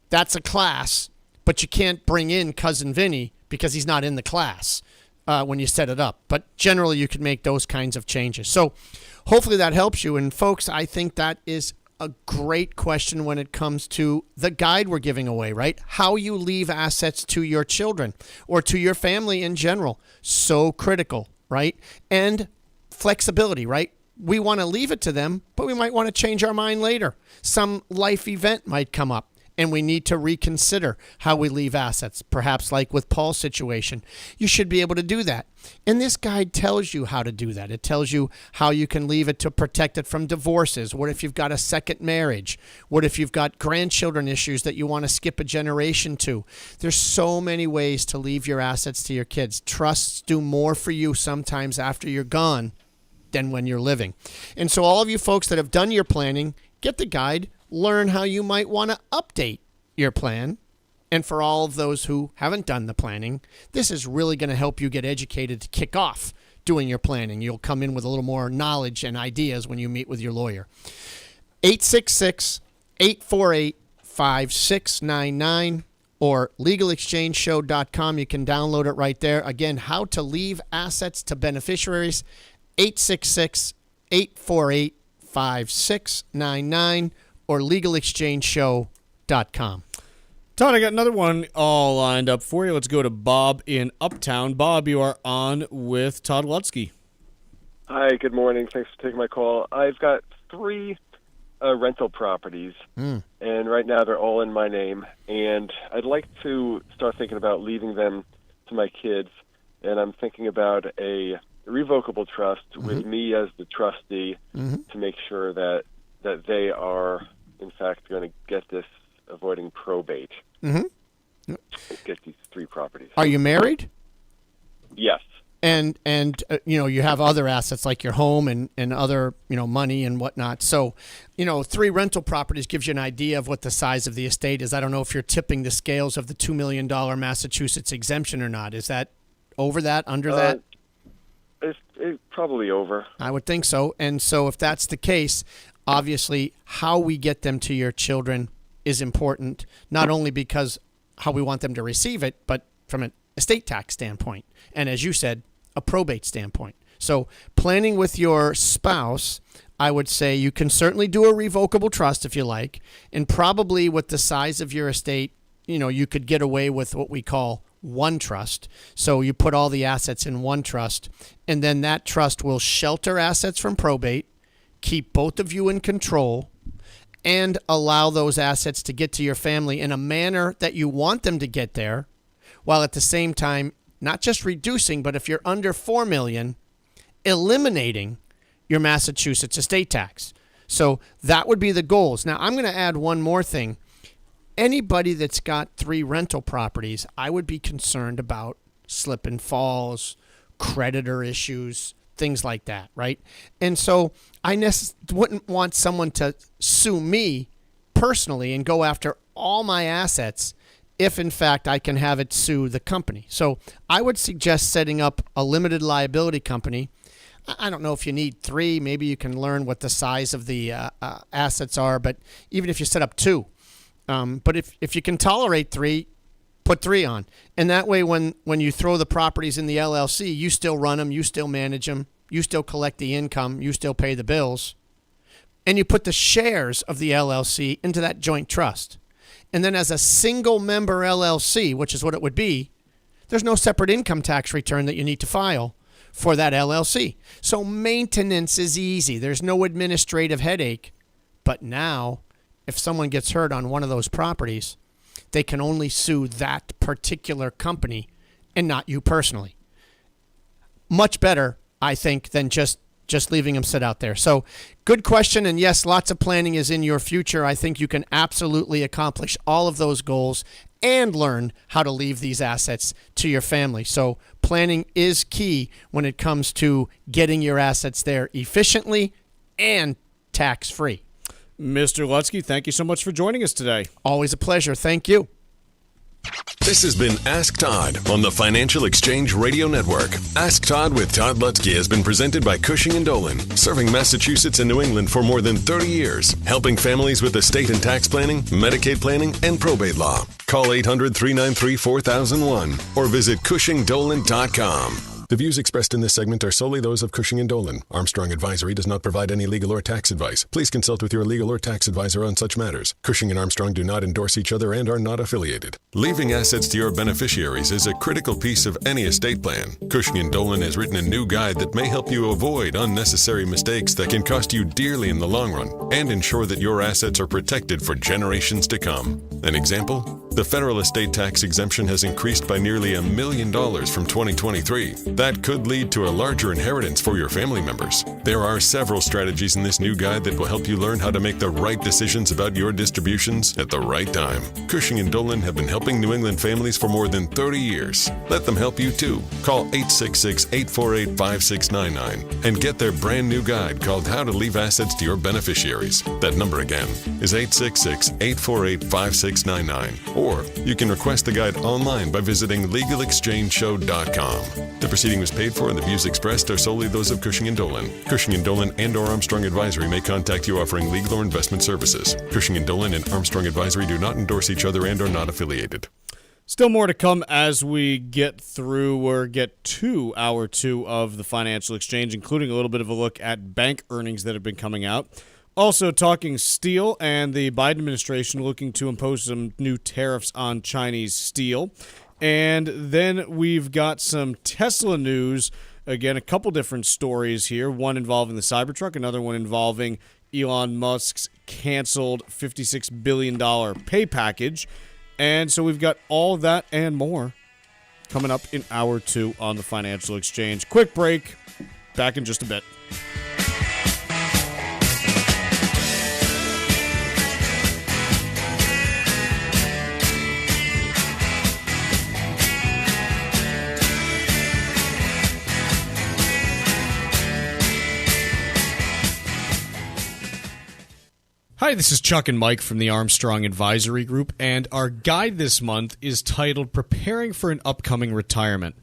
Speaker 12: that's a class, but you can't bring in Cousin Vinny because he's not in the class when you set it up. But generally, you can make those kinds of changes. So hopefully that helps you. And folks, I think that is a great question when it comes to the guide we're giving away, right? How you leave assets to your children or to your family in general. So critical, right? And flexibility, right? We want to leave it to them, but we might want to change our mind later. Some life event might come up, and we need to reconsider how we leave assets, perhaps like with Paul's situation. You should be able to do that. And this guide tells you how to do that. It tells you how you can leave it to protect it from divorces. What if you've got a second marriage? What if you've got grandchildren issues that you want to skip a generation to? There's so many ways to leave your assets to your kids. Trusts do more for you sometimes after you're gone than when you're living. And so all of you folks that have done your planning, get the guide. Learn how you might want to update your plan. And for all of those who haven't done the planning, this is really going to help you get educated to kick off doing your planning. You'll come in with a little more knowledge and ideas when you meet with your lawyer. 866-848-5699 or legalexchangeshow.com. You can download it right there. Again, how to leave assets to beneficiaries. 866-848-5699 or legalexchangeshow.com.
Speaker 3: Todd, I got another one all lined up for you. Let's go to Bob in Uptown. Bob, you are on with Todd Lutsky.
Speaker 15: Hi, good morning. Thanks for taking my call. I've got 3 rental properties, and right now they're all in my name, and I'd like to start thinking about leaving them to my kids, and I'm thinking about a revocable trust with me as the trustee to make sure that they are, in fact, going to get this avoiding probate. Get these 3 properties.
Speaker 12: Are you married?
Speaker 15: Yes.
Speaker 12: And you have other assets like your home and other, money and whatnot. So, 3 rental properties gives you an idea of what the size of the estate is. I don't know if you're tipping the scales of the $2 million Massachusetts exemption or not. Is that over that, under that?
Speaker 15: It's probably over.
Speaker 12: I would think so. And so if that's the case, obviously how we get them to your children is important, not only because how we want them to receive it, but from an estate tax standpoint. And as you said, a probate standpoint. So planning with your spouse, I would say you can certainly do a revocable trust if you like. And probably with the size of your estate, you could get away with what we call one trust. So you put all the assets in one trust, and then that trust will shelter assets from probate, keep both of you in control, and allow those assets to get to your family in a manner that you want them to get there, while at the same time, not just reducing, but if you're under $4 million, eliminating your Massachusetts estate tax. So that would be the goals. Now, I'm going to add one more thing. Anybody that's got 3 rental properties, I would be concerned about slip and falls, creditor issues, things like that, right? And so I wouldn't want someone to sue me personally and go after all my assets if, in fact, I can have it sue the company. So I would suggest setting up a limited liability company. I don't know if you need 3. Maybe you can learn what the size of the assets are, but even if you set up 2. But if you can tolerate 3, put 3 on. And that way, when you throw the properties in the LLC, you still run them, you still manage them, you still collect the income, you still pay the bills. And you put the shares of the LLC into that joint trust. And then as a single member LLC, which is what it would be, there's no separate income tax return that you need to file for that LLC. So maintenance is easy. There's no administrative headache. But now, if someone gets hurt on one of those properties, they can only sue that particular company and not you personally. Much better, I think, than just leaving them sit out there. So good question. And yes, lots of planning is in your future. I think you can absolutely accomplish all of those goals and learn how to leave these assets to your family. So planning is key when it comes to getting your assets there efficiently and tax-free.
Speaker 3: Mr. Lutsky, thank you so much for joining us today.
Speaker 12: Always a pleasure. Thank you.
Speaker 1: This has been Ask Todd on the Financial Exchange Radio Network. Ask Todd with Todd Lutsky has been presented by Cushing & Dolan, serving Massachusetts and New England for more than 30 years, helping families with estate and tax planning, Medicaid planning, and probate law. Call 800-393-4001 or visit CushingDolan.com. The views expressed in this segment are solely those of Cushing & Dolan. Armstrong Advisory does not provide any legal or tax advice. Please consult with your legal or tax advisor on such matters. Cushing and Armstrong do not endorse each other and are not affiliated. Leaving assets to your beneficiaries is a critical piece of any estate plan. Cushing & Dolan has written a new guide that may help you avoid unnecessary mistakes that can cost you dearly in the long run and ensure that your assets are protected for generations to come. An example? The federal estate tax exemption has increased by nearly $1 million from 2023. That could lead to a larger inheritance for your family members. There are several strategies in this new guide that will help you learn how to make the right decisions about your distributions at the right time. Cushing & Dolan have been helping New England families for more than 30 years. Let them help you too. Call 866-848-5699 and get their brand new guide called How to Leave Assets to Your Beneficiaries. That number again is 866-848-5699. Or you can request the guide online by visiting legalexchangeshow.com. The proceeding was paid for and the views expressed are solely those of Cushing & Dolan. Cushing & Dolan and or Armstrong Advisory may contact you offering legal or investment services. Cushing & Dolan and Armstrong Advisory do not endorse each other and are not affiliated.
Speaker 3: Still more to come as we get to hour 2 of the Financial Exchange, including a little bit of a look at bank earnings that have been coming out. Also talking steel and the Biden administration looking to impose some new tariffs on Chinese steel. And then we've got some Tesla news. Again, a couple different stories here. One involving the Cybertruck, another one involving Elon Musk's canceled $56 billion pay package. And so we've got all of that and more coming up in hour 2 on the Financial Exchange. Quick break. Back in just a bit. Hi, this is Chuck and Mike from the Armstrong Advisory Group, and our guide this month is titled Preparing for an Upcoming Retirement.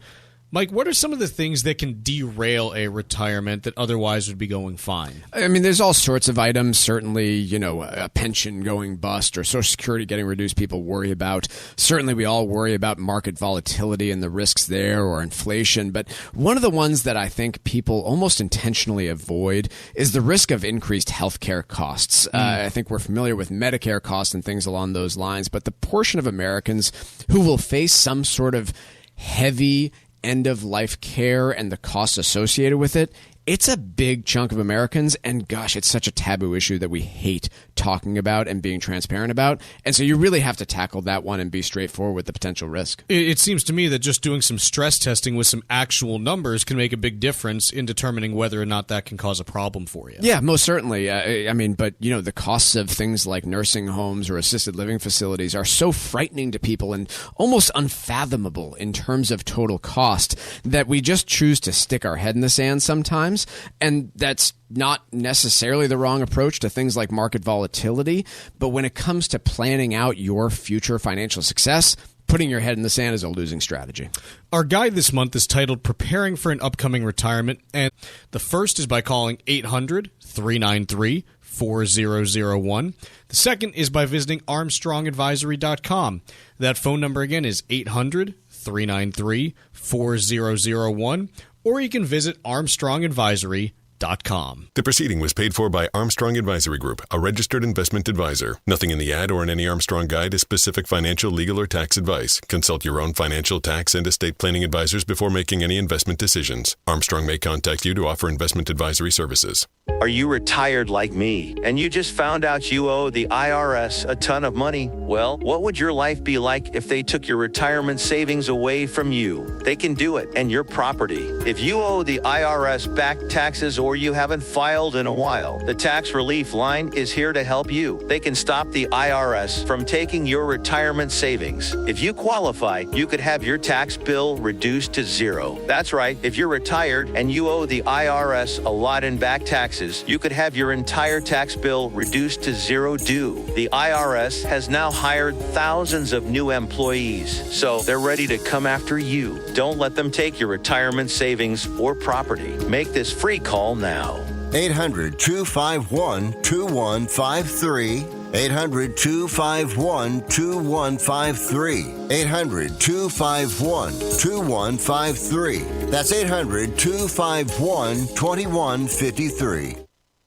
Speaker 3: Mike, what are some of the things that can derail a retirement that otherwise would be going fine?
Speaker 4: I mean, there's all sorts of items. Certainly, a pension going bust or Social Security getting reduced, people worry about. Certainly, we all worry about market volatility and the risks there or inflation. But one of the ones that I think people almost intentionally avoid is the risk of increased healthcare costs. I think we're familiar with Medicare costs and things along those lines. But the portion of Americans who will face some sort of heavy end-of-life care and the costs associated with it, it's a big chunk of Americans, and gosh, it's such a taboo issue that we hate talking about and being transparent about. And so you really have to tackle that one and be straightforward with the potential risk.
Speaker 3: It seems to me that just doing some stress testing with some actual numbers can make a big difference in determining whether or not that can cause a problem for you.
Speaker 4: Yeah, most certainly. But the costs of things like nursing homes or assisted living facilities are so frightening to people and almost unfathomable in terms of total cost that we just choose to stick our head in the sand sometimes. And that's not necessarily the wrong approach to things like market volatility. But when it comes to planning out your future financial success, putting your head in the sand is a losing strategy.
Speaker 3: Our guide this month is titled Preparing for an Upcoming Retirement. And the first is by calling 800-393-4001. The second is by visiting ArmstrongAdvisory.com. That phone number again is 800-393-4001. Or you can visit ArmstrongAdvisory.com.
Speaker 1: The proceeding was paid for by Armstrong Advisory Group, a registered investment advisor. Nothing in the ad or in any Armstrong guide is specific financial, legal, or tax advice. Consult your own financial, tax, and estate planning advisors before making any investment decisions. Armstrong may contact you to offer investment advisory services.
Speaker 16: Are you retired like me and you just found out you owe the IRS a ton of money? Well, what would your life be like if they took your retirement savings away from you? They can do it and your property. If you owe the IRS back taxes or or you haven't filed in a while, the Tax Relief Line is here to help you. They can stop the IRS from taking your retirement savings. If you qualify, you could have your tax bill reduced to zero. That's right. If you're retired and you owe the IRS a lot in back taxes, you could have your entire tax bill reduced to zero due. The IRS has now hired thousands of new employees, so they're ready to come after you. Don't let them take your retirement savings or property. Make this free call now.
Speaker 2: 800-251-2153. 800-251-2153. 800-251-2153. That's 800-251-2153.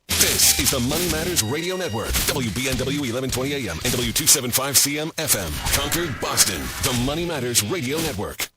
Speaker 1: This is the Money Matters Radio Network. WBNW 1120 AM and W275CM FM. Concord, Boston. The Money Matters Radio Network.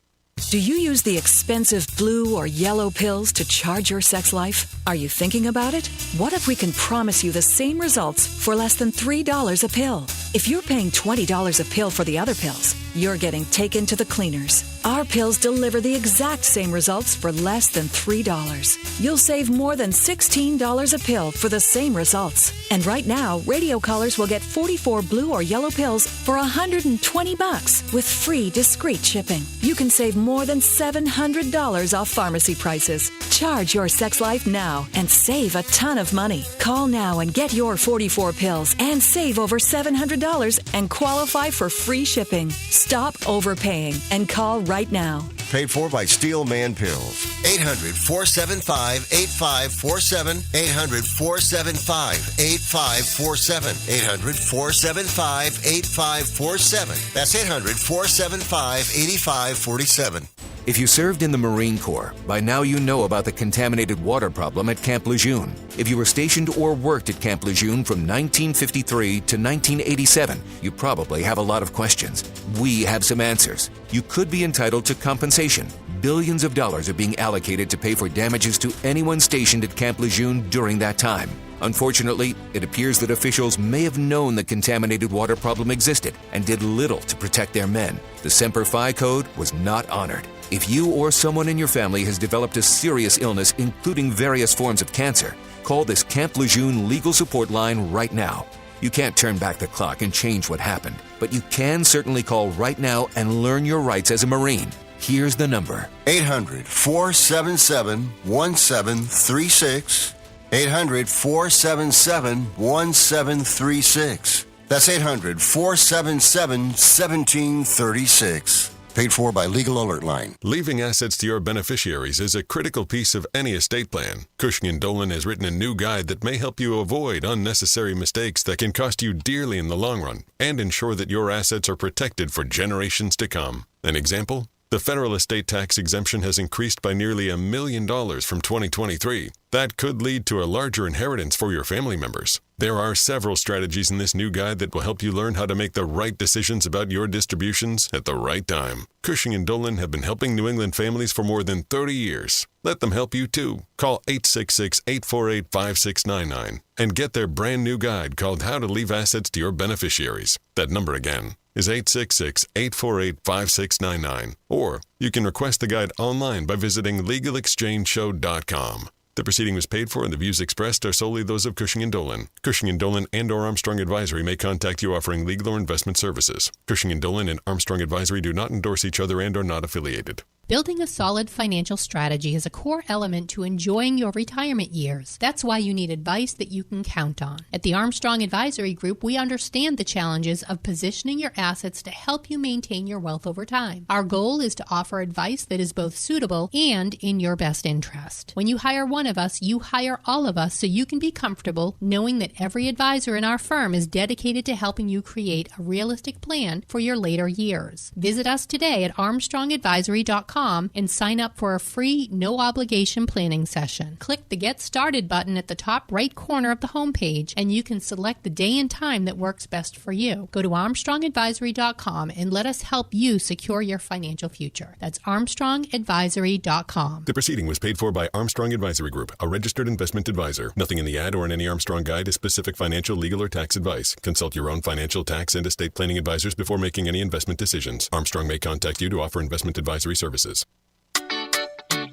Speaker 17: Do you use the expensive blue or yellow pills to charge your sex life? Are you thinking about it? What if we can promise you the same results for less than $3 a pill? If you're paying $20 a pill for the other pills, you're getting taken to the cleaners. Our pills deliver the exact same results for less than $3. You'll save more than $16 a pill for the same results. And right now, radio callers will get 44 blue or yellow pills for $120 with free discreet shipping. You can save more than $700 off pharmacy prices. Charge your sex life now and save a ton of money. Call now and get your 44 pills and save over $700 and qualify for free shipping. Stop overpaying and call right now.
Speaker 2: Paid for by Steel Man Pills. 800-475-8547. 800-475-8547. 800-475-8547. That's 800-475-8547.
Speaker 10: If you served in the Marine Corps, by now you know about the contaminated water problem at Camp Lejeune. If you were stationed or worked at Camp Lejeune from 1953 to 1987, you probably have a lot of questions. We have some answers. You could be entitled to compensation. Billions of dollars are being allocated to pay for damages to anyone stationed at Camp Lejeune during that time. Unfortunately, it appears that officials may have known the contaminated water problem existed and did little to protect their men. The Semper Fi code was not honored. If you or someone in your family has developed a serious illness, including various forms of cancer, call this Camp Lejeune legal support line right now. You can't turn back the clock and change what happened, but you can certainly call right now and learn your rights as a Marine. Here's the number.
Speaker 2: 800-477-1736. 800-477-1736. That's 800-477-1736. Paid for by Legal Alert Line.
Speaker 1: Leaving assets to your beneficiaries is a critical piece of any estate plan. Cushing & Dolan has written a new guide that may help you avoid unnecessary mistakes that can cost you dearly in the long run and ensure that your assets are protected for generations to come. An example? The federal estate tax exemption has increased by nearly $1 million from 2023. That could lead to a larger inheritance for your family members. There are several strategies in this new guide that will help you learn how to make the right decisions about your distributions at the right time. Cushing & Dolan have been helping New England families for more than 30 years. Let them help you too. Call 866-848-5699 and get their brand new guide called How to Leave Assets to Your Beneficiaries. That number again is 866-848-5699. Or you can request the guide online by visiting LegalExchangeShow.com. The proceeding was paid for and the views expressed are solely those of Cushing & Dolan. Cushing & Dolan and or Armstrong Advisory may contact you offering legal or investment services. Cushing & Dolan and Armstrong Advisory do not endorse each other and are not affiliated.
Speaker 7: Building a solid financial strategy is a core element to enjoying your retirement years. That's why you need advice that you can count on. At the Armstrong Advisory Group, we understand the challenges of positioning your assets to help you maintain your wealth over time. Our goal is to offer advice that is both suitable and in your best interest. When you hire one of us, you hire all of us so you can be comfortable knowing that every advisor in our firm is dedicated to helping you create a realistic plan for your later years. Visit us today at armstrongadvisory.com and sign up for a free, no-obligation planning session. Click the Get Started button at the top right corner of the homepage, and you can select the day and time that works best for you. Go to armstrongadvisory.com and let us help you secure your financial future. That's armstrongadvisory.com.
Speaker 1: The proceeding was paid for by Armstrong Advisory Group, a registered investment advisor. Nothing in the ad or in any Armstrong guide is specific financial, legal, or tax advice. Consult your own financial, tax, and estate planning advisors before making any investment decisions. Armstrong may contact you to offer investment advisory services.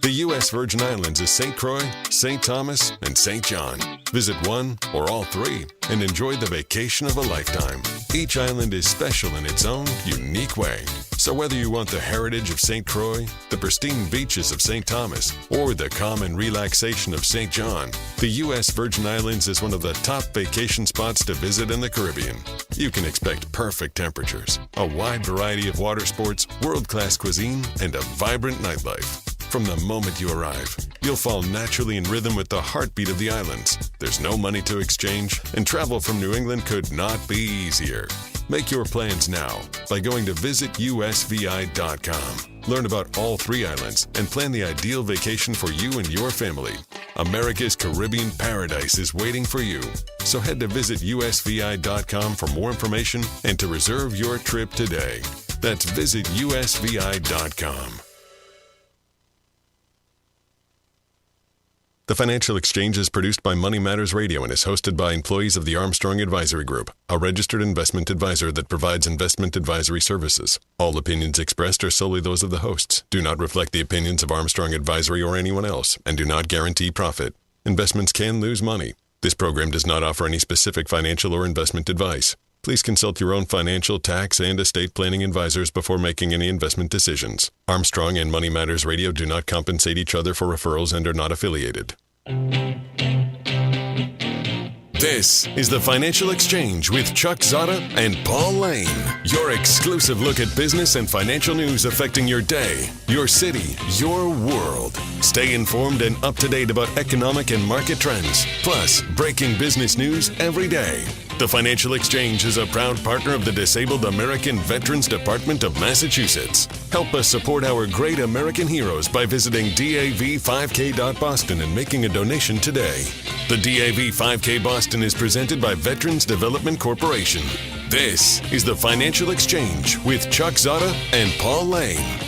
Speaker 1: The U.S. Virgin Islands is St. Croix, St. Thomas, and St. John. Visit one or all three and enjoy the vacation of a lifetime. Each island is special in its own unique way. So whether you want the heritage of St. Croix, the pristine beaches of St. Thomas, or the calm and relaxation of St. John, the U.S. Virgin Islands is one of the top vacation spots to visit in the Caribbean. You can expect perfect temperatures, a wide variety of water sports, world-class cuisine, and a vibrant nightlife. From the moment you arrive, you'll fall naturally in rhythm with the heartbeat of the islands. There's no money to exchange, and travel from New England could not be easier. Make your plans now by going to visitusvi.com. Learn about all three islands and plan the ideal vacation for you and your family. America's Caribbean paradise is waiting for you. So head to visitusvi.com for more information and to reserve your trip today. That's visitusvi.com. The Financial Exchange is produced by Money Matters Radio and is hosted by employees of the Armstrong Advisory Group, a registered investment advisor that provides investment advisory services. All opinions expressed are solely those of the hosts, do not reflect the opinions of Armstrong Advisory or anyone else, and do not guarantee profit. Investments can lose money. This program does not offer any specific financial or investment advice. Please consult your own financial, tax, and estate planning advisors before making any investment decisions. Armstrong and Money Matters Radio do not compensate each other for referrals and are not affiliated. This is the Financial Exchange with Chuck Zodda and Paul Lane. Your exclusive look at business and financial news affecting your day, your city, your world. Stay informed and up to date about economic and market trends, plus breaking business news every day. The Financial Exchange is a proud partner of the Disabled American Veterans Department of Massachusetts. Help us support our great American heroes by visiting DAV5K.Boston and making a donation today. The DAV 5K Boston is presented by Veterans Development Corporation. This is the Financial Exchange with Chuck Zodda and Paul Lane.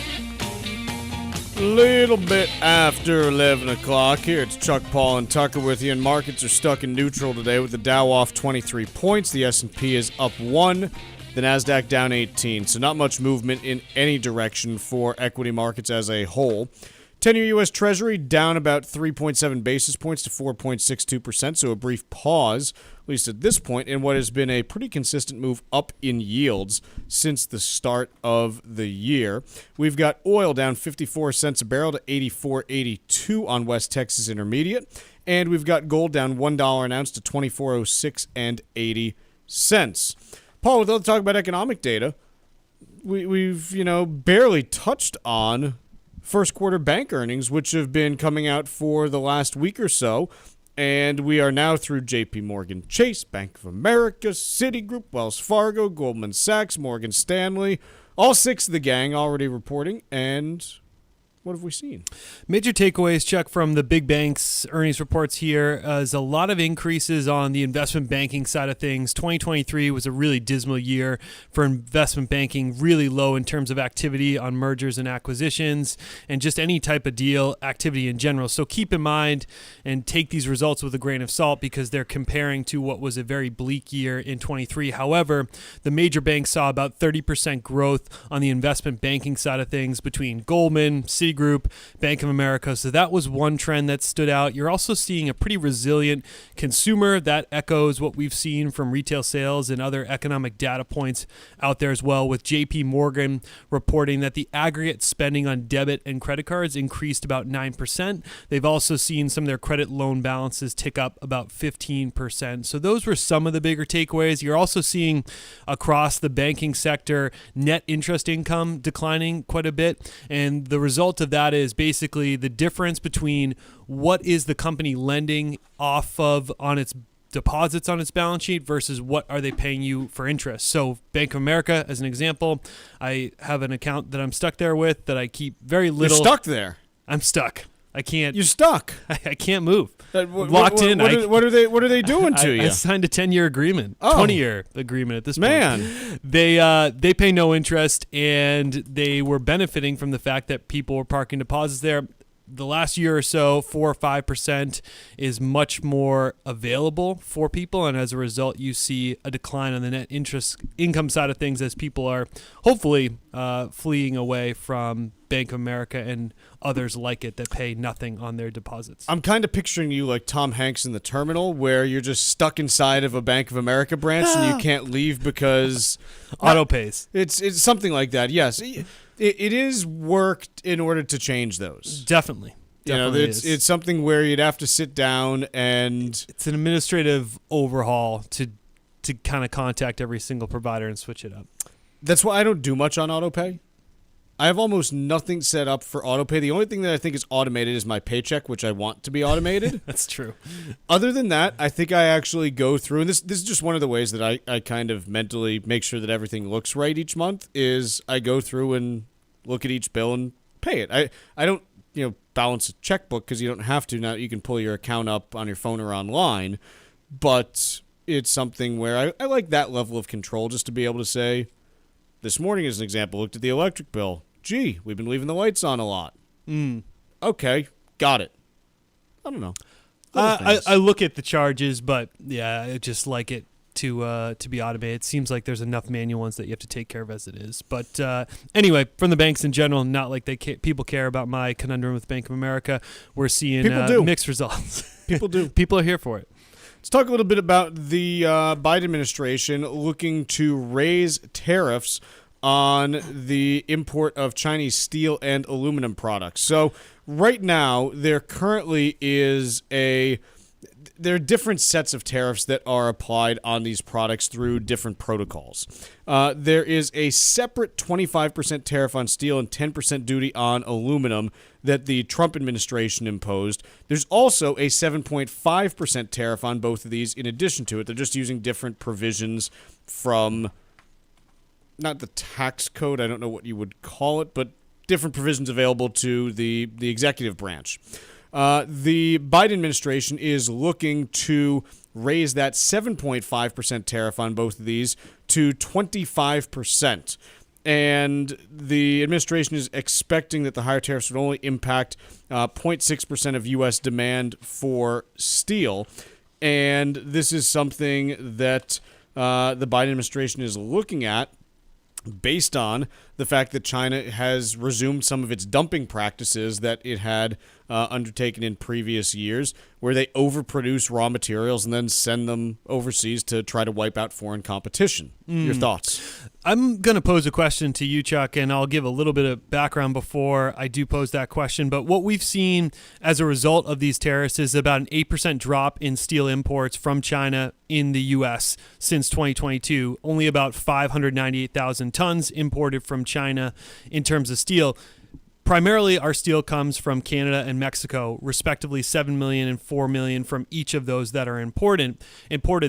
Speaker 3: Little bit after 11 o'clock here. It's Chuck, Paul, and Tucker with you, and markets are stuck in neutral today with the Dow off 23 points. The S&P is up 1. The NASDAQ down 18. So not much movement in any direction for equity markets as a whole. 10-year U.S. Treasury down about 3.7 basis points to 4.62%, so a brief pause, at least at this point, in what has been a pretty consistent move up in yields since the start of the year. We've got oil down 54 cents a barrel to 84.82 on West Texas Intermediate, and we've got gold down $1 an ounce to 24.06 and 80 cents. Paul, without talking about economic data, we've barely touched on first quarter bank earnings, which have been coming out for the last week or so, and we are now through J.P. Morgan Chase, Bank of America, Citigroup, Wells Fargo, Goldman Sachs, Morgan Stanley, all six of the gang already reporting, and what have we seen?
Speaker 5: Major takeaways, Chuck, from the big banks' earnings reports here is a lot of increases on the investment banking side of things. 2023 was a really dismal year for investment banking, really low in terms of activity on mergers and acquisitions and just any type of deal activity in general. So keep in mind and take these results with a grain of salt because they're comparing to what was a very bleak year in 23. However, the major banks saw about 30% growth on the investment banking side of things between Goldman, Citigroup, Bank of America. So that was one trend that stood out. You're also seeing a pretty resilient consumer. That echoes what we've seen from retail sales and other economic data points out there as well, with JP Morgan reporting that the aggregate spending on debit and credit cards increased about 9%. They've also seen some of their credit loan balances tick up about 15%. So those were some of the bigger takeaways. You're also seeing across the banking sector net interest income declining quite a bit, and the result of that is basically the difference between what is the company lending off of on its deposits on its balance sheet versus what are they paying you for interest. So Bank of America, as an example, I have an account that I'm stuck there with that I keep very little.
Speaker 3: You're stuck there?
Speaker 5: I'm stuck. I can't.
Speaker 3: You're stuck.
Speaker 5: I can't move.
Speaker 3: Locked in. What are they doing to you?
Speaker 5: I signed a 10-year agreement, 20-year agreement at this point.
Speaker 3: Man,
Speaker 5: they pay no interest, and they were benefiting from the fact that people were parking deposits there. the last year or so, 4 or 5% is much more available for people, and as a result, you see a decline on the net interest income side of things as people are hopefully fleeing away from Bank of America and others like it that pay nothing on their deposits.
Speaker 3: I'm kind of picturing you like Tom Hanks in The Terminal, where you're just stuck inside of a Bank of America branch and you can't leave because
Speaker 5: auto pays.
Speaker 3: It's something like that. Yes, it is worked in order to change those.
Speaker 5: Definitely.
Speaker 3: It's something where you'd have to sit down and
Speaker 5: it's an administrative overhaul to kind of contact every single provider and switch it up.
Speaker 3: That's why I don't do much on autopay. I have almost nothing set up for autopay. The only thing that I think is automated is my paycheck, which I want to be automated.
Speaker 5: That's true.
Speaker 3: Other than that, I think I actually go through, and this is just one of the ways that I kind of mentally make sure that everything looks right each month, is I go through and look at each bill and pay it. I don't balance a checkbook because you don't have to. Now you can pull your account up on your phone or online, but it's something where I like that level of control just to be able to say, this morning, as an example, looked at the electric bill. Gee, we've been leaving the lights on a lot. Okay, got it. I don't know.
Speaker 5: I look at the charges, but yeah, I just like it to be automated. It seems like there's enough manual ones that you have to take care of as it is. But anyway, from the banks in general, not like people care about my conundrum with Bank of America. We're seeing mixed results.
Speaker 3: People do.
Speaker 5: People are here for it.
Speaker 3: Let's talk a little bit about the Biden administration looking to raise tariffs on the import of Chinese steel and aluminum products. So right now, there currently is there are different sets of tariffs that are applied on these products through different protocols. There is a separate 25% tariff on steel and 10% duty on aluminum that the Trump administration imposed. There's also a 7.5% tariff on both of these in addition to it. They're just using different provisions from, not the tax code, I don't know what you would call it, but different provisions available to the executive branch. The Biden administration is looking to raise that 7.5% tariff on both of these to 25%. And the administration is expecting that the higher tariffs would only impact 0.6% of U.S. demand for steel. And this is something that the Biden administration is looking at based on the fact that China has resumed some of its dumping practices that it had undertaken in previous years, where they overproduce raw materials and then send them overseas to try to wipe out foreign competition. Your thoughts?
Speaker 5: I'm going to pose a question to you, Chuck, and I'll give a little bit of background before I do pose that question. But what we've seen as a result of these tariffs is about an 8% drop in steel imports from China in the U.S. since 2022. Only about 598,000 tons imported from China in terms of steel. Primarily, our steel comes from Canada and Mexico, respectively 7 million and 4 million from each of those that are imported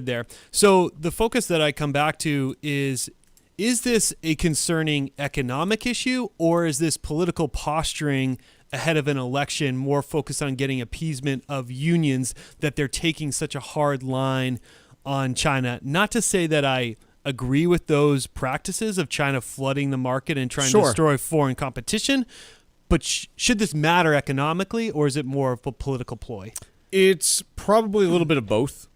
Speaker 5: there. So the focus that I come back to is this a concerning economic issue, or is this political posturing ahead of an election more focused on getting appeasement of unions that they're taking such a hard line on China? Not to say that I agree with those practices of China flooding the market and trying to destroy foreign competition, but should this matter economically, or is it more of a political ploy?
Speaker 3: It's probably a little bit of both.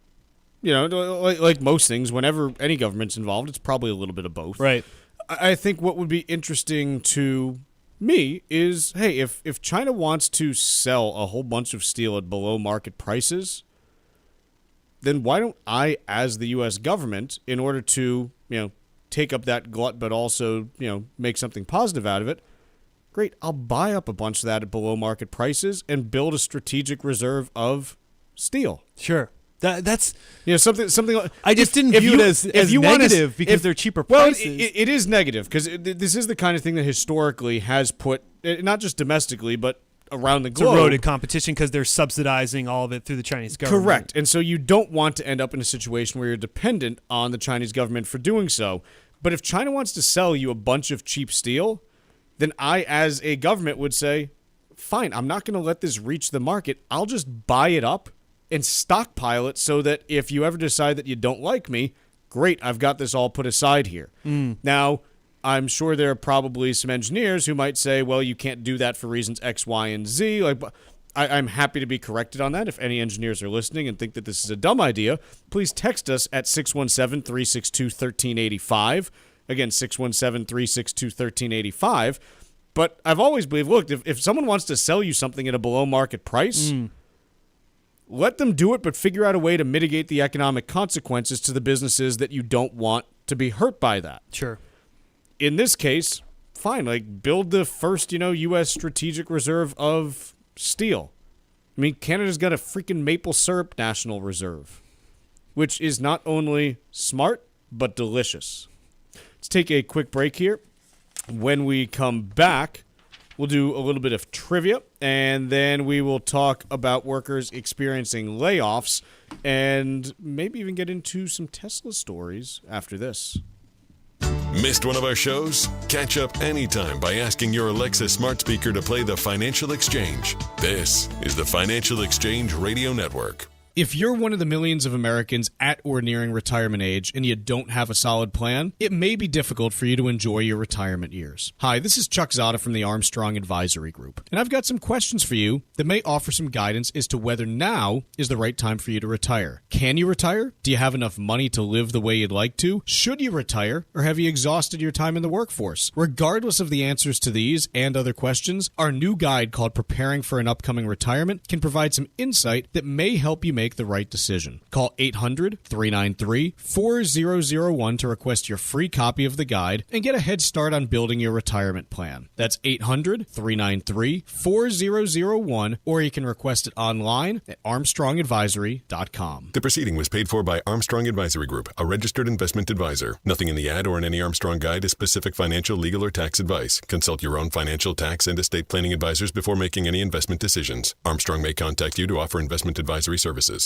Speaker 3: You know, like most things, whenever any government's involved, it's probably a little bit of both.
Speaker 5: Right.
Speaker 3: I think what would be interesting to me is, hey, if China wants to sell a whole bunch of steel at below market prices, then why don't I, as the U.S. government, in order to, take up that glut but also, make something positive out of it, great, I'll buy up a bunch of that at below market prices and build a strategic reserve of steel.
Speaker 5: Sure. That's
Speaker 3: something.
Speaker 5: I just didn't view it as negative because they're cheaper prices.
Speaker 3: Well, it is negative because this is the kind of thing that historically has put, not just domestically, but around the globe,
Speaker 5: eroded competition because they're subsidizing all of it through the Chinese government.
Speaker 3: Correct. And so you don't want to end up in a situation where you're dependent on the Chinese government for doing so. But if China wants to sell you a bunch of cheap steel, then I, as a government, would say, fine, I'm not going to let this reach the market. I'll just buy it up and stockpile it so that if you ever decide that you don't like me, great, I've got this all put aside here. Now, I'm sure there are probably some engineers who might say, well, you can't do that for reasons X, Y, and Z. I'm happy to be corrected on that. If any engineers are listening and think that this is a dumb idea, please text us at 617-362-1385. Again, 617-362-1385. But I've always believed, look, if someone wants to sell you something at a below-market price, let them do it, but figure out a way to mitigate the economic consequences to the businesses that you don't want to be hurt by that.
Speaker 5: Sure.
Speaker 3: In this case, fine, build the first, U.S. strategic reserve of steel. I mean, Canada's got a freaking maple syrup national reserve, which is not only smart, but delicious. Let's take a quick break here. When we come back, we'll do a little bit of trivia, and then we will talk about workers experiencing layoffs and maybe even get into some Tesla stories after this.
Speaker 1: Missed one of our shows? Catch up anytime by asking your Alexa smart speaker to play The Financial Exchange. This is the Financial Exchange Radio Network.
Speaker 3: If you're one of the millions of Americans at or nearing retirement age and you don't have a solid plan, it may be difficult for you to enjoy your retirement years. Hi, this is Chuck Zodda from the Armstrong Advisory Group, and I've got some questions for you that may offer some guidance as to whether now is the right time for you to retire. Can you retire? Do you have enough money to live the way you'd like to? Should you retire, or have you exhausted your time in the workforce? Regardless of the answers to these and other questions, our new guide called Preparing for an Upcoming Retirement can provide some insight that may help you make the right decision. Call 800-393-4001 to request your free copy of the guide and get a head start on building your retirement plan. That's 800-393-4001, or you can request it online at armstrongadvisory.com.
Speaker 1: The proceeding was paid for by Armstrong Advisory Group, a registered investment advisor. Nothing in the ad or in any Armstrong guide is specific financial, legal, or tax advice. Consult your own financial, tax, and estate planning advisors before making any investment decisions. Armstrong may contact you to offer investment advisory services.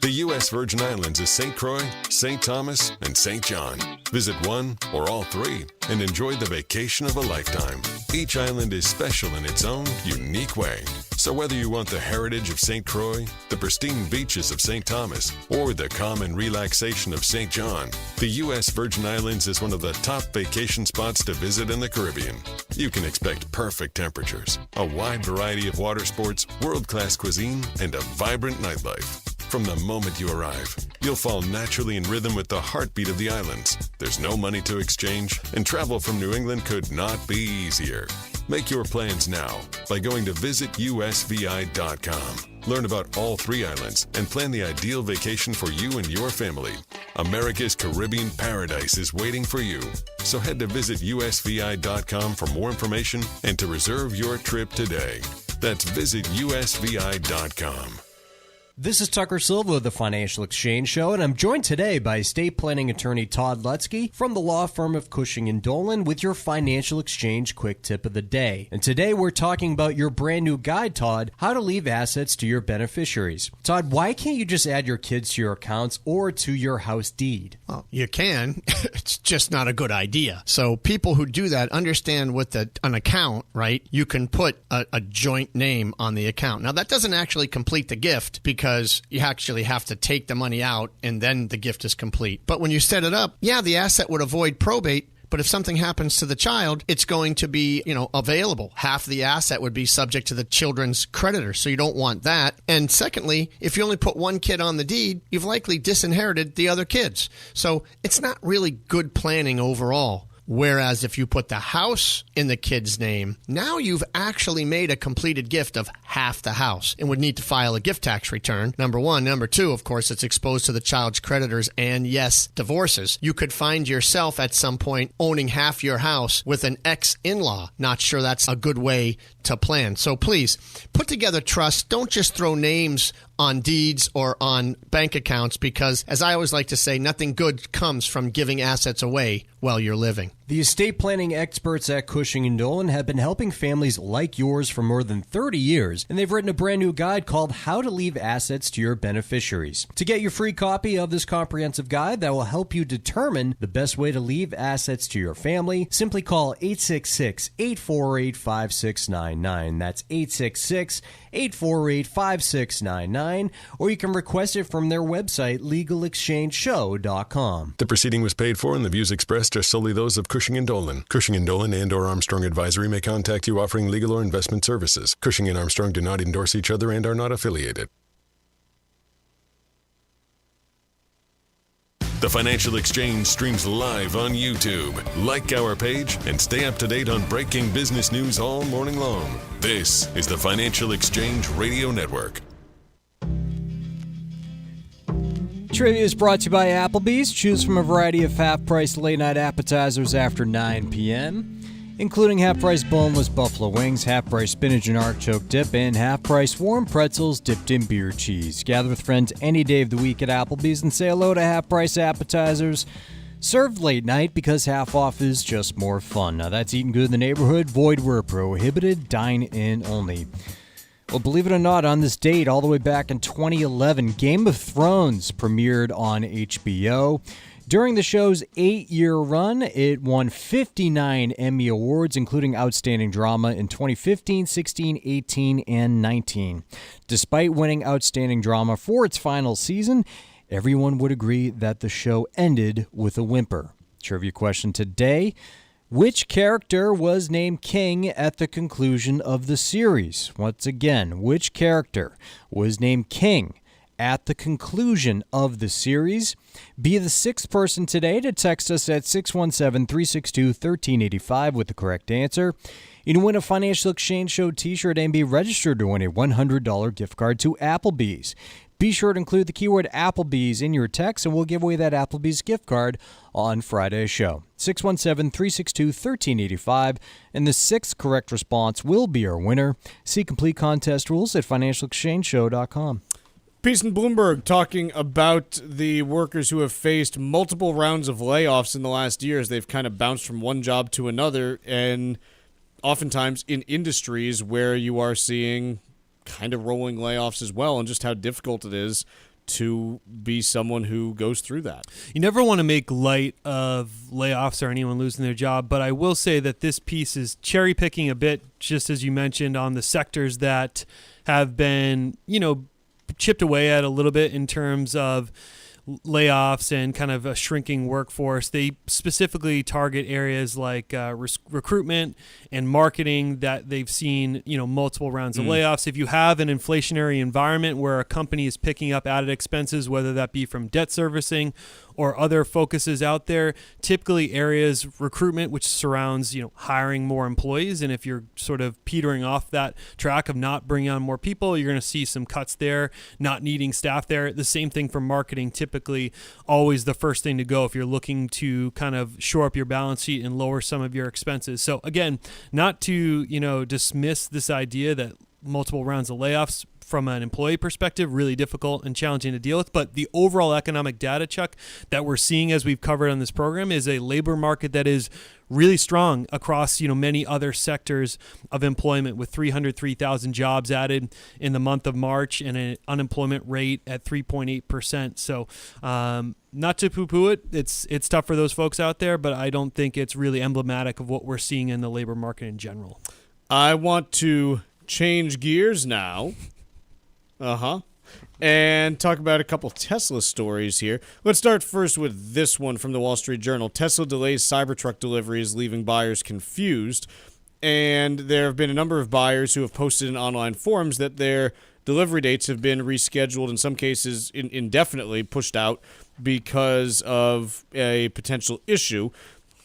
Speaker 1: The U.S. Virgin Islands is St. Croix, St. Thomas, and St. John. Visit one or all three and enjoy the vacation of a lifetime. Each island is special in its own unique way. So whether you want the heritage of St. Croix, the pristine beaches of St. Thomas, or the calm and relaxation of St. John, the U.S. Virgin Islands is one of the top vacation spots to visit in the Caribbean. You can expect perfect temperatures, a wide variety of water sports, world-class cuisine, and a vibrant nightlife. From the moment you arrive, you'll fall naturally in rhythm with the heartbeat of the islands. There's no money to exchange, and travel from New England could not be easier. Make your plans now by going to visitusvi.com. Learn about all three islands and plan the ideal vacation for you and your family. America's Caribbean paradise is waiting for you. So head to visitusvi.com for more information and to reserve your trip today. That's visitusvi.com.
Speaker 11: This is Tucker Silva of the Financial Exchange Show, and I'm joined today by estate planning attorney Todd Lutsky from the law firm of Cushing & Dolan with your Financial Exchange quick tip of the day. And today we're talking about your brand new guide, Todd, how to leave assets to your beneficiaries. Todd, why can't you just add your kids to your accounts or to your house deed?
Speaker 12: Well, you can. It's just not a good idea. So people who do that understand with an account, right, you can put a joint name on the account. Now, that doesn't actually complete the gift because you actually have to take the money out and then the gift is complete. But when you set it up, yeah, the asset would avoid probate. But if something happens to the child, it's going to be, available. Half the asset would be subject to the children's creditor. So you don't want that. And secondly, if you only put one kid on the deed, you've likely disinherited the other kids. So it's not really good planning overall. Whereas if you put the house in the kid's name, now you've actually made a completed gift of half the house and would need to file a gift tax return. Number one. Number two, of course, it's exposed to the child's creditors and, yes, divorces. You could find yourself at some point owning half your house with an ex-in-law. Not sure that's a good way to plan. So please, put together trusts. Don't just throw names on deeds or on bank accounts because, as I always like to say, nothing good comes from giving assets away while you're living.
Speaker 11: The estate planning experts at Cushing & Dolan have been helping families like yours for more than 30 years, and they've written a brand new guide called How to Leave Assets to Your Beneficiaries. To get your free copy of this comprehensive guide that will help you determine the best way to leave assets to your family, simply call 866-848-5699. That's 866-848-5699. 848-5699, or you can request it from their website, legalexchangeshow.com.
Speaker 1: The proceeding was paid for, and the views expressed are solely those of Cushing & Dolan. Cushing & Dolan and or Armstrong Advisory may contact you offering legal or investment services. Cushing & Armstrong do not endorse each other and are not affiliated. The Financial Exchange streams live on YouTube. Like our page and stay up to date on breaking business news all morning long. This is the Financial Exchange Radio Network.
Speaker 6: Trivia is brought to you by Applebee's. Choose from a variety of half-price late-night appetizers after 9 p.m., including half-price boneless buffalo wings, half-price spinach and artichoke dip, and half-price warm pretzels dipped in beer cheese. Gather with friends any day of the week at Applebee's and say hello to half-price appetizers served late night, because half off is just more fun. Now that's eating good in the neighborhood. Void where prohibited. Dine in only. Well, believe it or not, on this date, all the way back in 2011, Game of Thrones premiered on HBO. During the show's 8-year run, it won 59 Emmy Awards, including Outstanding Drama in 2015, 16, 18, and 19. Despite winning Outstanding Drama for its final season, everyone would agree that the show ended with a whimper. Trivia question today: which character was named king at the conclusion of the series? Once again, which character was named king at the conclusion of the series? Be the sixth person today to text us at 617-362-1385 with the correct answer. You can win a Financial Exchange Show t-shirt and be registered to win a $100 gift card to Applebee's. Be sure to include the keyword Applebee's in your text, and we'll give away that Applebee's gift card on Friday's show. 617-362-1385, and the sixth correct response will be our winner. See complete contest rules at financialexchangeshow.com.
Speaker 3: Peace and Bloomberg talking about the workers who have faced multiple rounds of layoffs in the last year as they've kind of bounced from one job to another, and oftentimes in industries where you are seeing kind of rolling layoffs as well, and just how difficult it is to be someone who goes through that.
Speaker 5: You never want to make light of layoffs or anyone losing their job, but I will say that this piece is cherry picking a bit, just as you mentioned, on the sectors that have been, chipped away at a little bit in terms of layoffs and kind of a shrinking workforce. They specifically target areas like recruitment and marketing that they've seen, multiple rounds of layoffs. If you have an inflationary environment where a company is picking up added expenses, whether that be from debt servicing or other focuses out there, typically areas recruitment, which surrounds, hiring more employees. And if you're sort of petering off that track of not bringing on more people, you're going to see some cuts there, not needing staff there. The same thing for marketing, typically always the first thing to go if you're looking to kind of shore up your balance sheet and lower some of your expenses. So again, not to, dismiss this idea that multiple rounds of layoffs from an employee perspective, really difficult and challenging to deal with. But the overall economic data, Chuck, that we're seeing as we've covered on this program is a labor market that is really strong across, many other sectors of employment, with 303,000 jobs added in the month of March and an unemployment rate at 3.8%. So not to poo-poo it, it's tough for those folks out there, but I don't think it's really emblematic of what we're seeing in the labor market in general.
Speaker 3: I want to change gears now. And talk about a couple Tesla stories here. Let's start first with this one from the Wall Street Journal. Tesla delays Cybertruck deliveries, leaving buyers confused. And there have been a number of buyers who have posted in online forums that their delivery dates have been rescheduled, in some cases indefinitely pushed out because of a potential issue.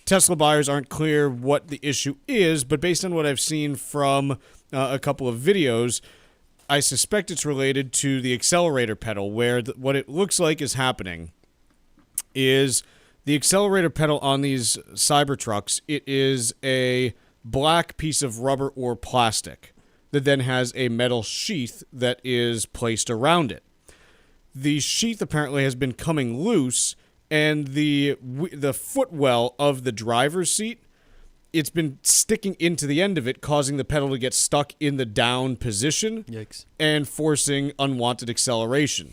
Speaker 3: Tesla buyers aren't clear what the issue is, but based on what I've seen from a couple of videos, I suspect it's related to the accelerator pedal, where what it looks like is happening is the accelerator pedal on these Cybertrucks, it is a black piece of rubber or plastic that then has a metal sheath that is placed around it. The sheath apparently has been coming loose, and the footwell of the driver's seat, it's been sticking into the end of it, causing the pedal to get stuck in the down position.
Speaker 5: Yikes.
Speaker 3: And forcing unwanted acceleration.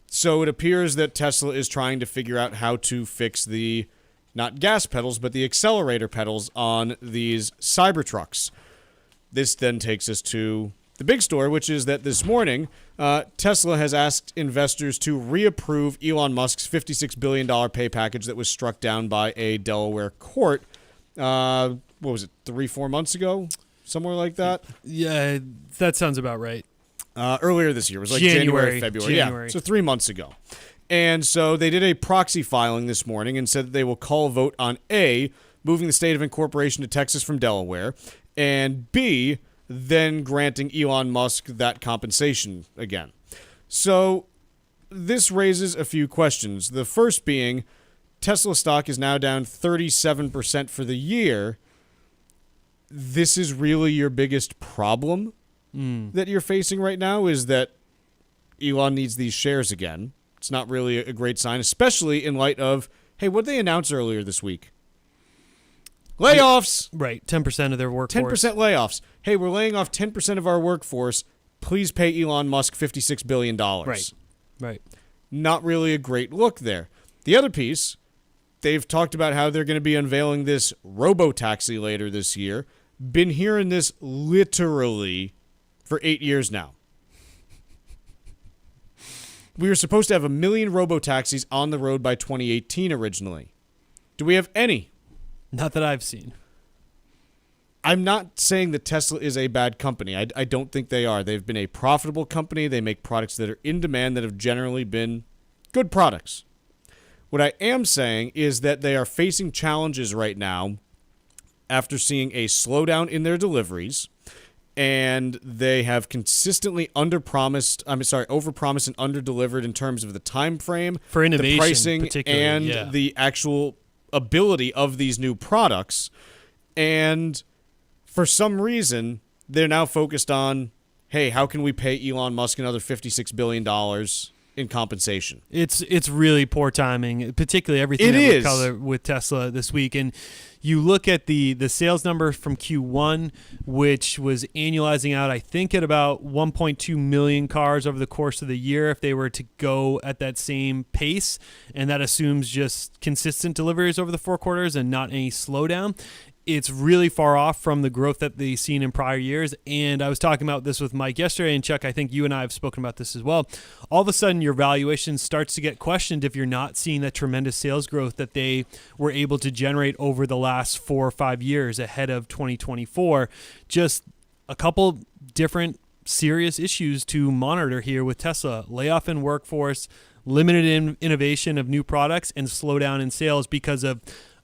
Speaker 3: So it appears that Tesla is trying to figure out how to fix the, not gas pedals, but the accelerator pedals on these Cybertrucks. This then takes us to the big story, which is that this morning, Tesla has asked investors to reapprove Elon Musk's $56 billion pay package that was struck down by a Delaware court. What was it, 3-4 months ago? Somewhere like that?
Speaker 5: Yeah, that sounds about right.
Speaker 3: Earlier this year. It was like January, February. Yeah, so 3 months ago. And so they did a proxy filing this morning and said that they will call a vote on A, moving the state of incorporation to Texas from Delaware, and B, then granting Elon Musk that compensation again. So this raises a few questions. The first being, Tesla stock is now down 37% for the year. This is really your biggest problem that you're facing right now, is that Elon needs these shares again. It's not really a great sign, especially in light of, hey, what did they announce earlier this week? Layoffs!
Speaker 5: Right, 10% of their workforce.
Speaker 3: 10% layoffs. Hey, we're laying off 10% of our workforce. Please pay Elon Musk $56 billion.
Speaker 5: Right.
Speaker 3: Not really a great look there. The other piece, they've talked about how they're going to be unveiling this robo-taxi later this year. Been hearing this literally for 8 years now. We were supposed to have 1 million robo-taxis on the road by 2018 originally. Do we have any?
Speaker 5: Not that I've seen.
Speaker 3: I'm not saying that Tesla is a bad company. I don't think they are. They've been a profitable company. They make products that are in demand that have generally been good products. What I am saying is that they are facing challenges right now after seeing a slowdown in their deliveries, and they have consistently overpromised and underdelivered in terms of the time frame,
Speaker 5: for innovation,
Speaker 3: the pricing,
Speaker 5: particularly,
Speaker 3: and the actual ability of these new products. And for some reason, they're now focused on, hey, how can we pay Elon Musk another $56 billion in compensation?
Speaker 5: It's really poor timing, particularly everything we cover with Tesla this week. And you look at the sales number from Q1, which was annualizing out, I think, at about 1.2 million cars over the course of the year if they were to go at that same pace. And that assumes just consistent deliveries over the 4 quarters and not any slowdown. It's really far off from the growth that they've seen in prior years. And I was talking about this with Mike yesterday, and Chuck, I think you and I have spoken about this as well. All of a sudden, your valuation starts to get questioned if you're not seeing that tremendous sales growth that they were able to generate over the last 4 or 5 years ahead of 2024. Just a couple different serious issues to monitor here with Tesla. Layoff in workforce, limited innovation of new products, and slowdown in sales because of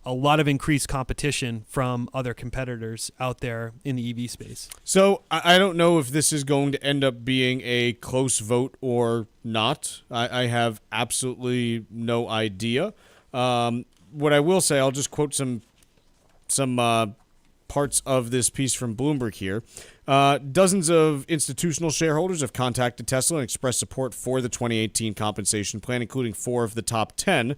Speaker 5: a lot of increased competition from other competitors out there in the EV space.
Speaker 3: So I don't know if this is going to end up being a close vote or not. I have absolutely no idea. What I will say, I'll just quote some parts of this piece from Bloomberg here. Dozens of institutional shareholders have contacted Tesla and expressed support for the 2018 compensation plan, including 4 of the top 10.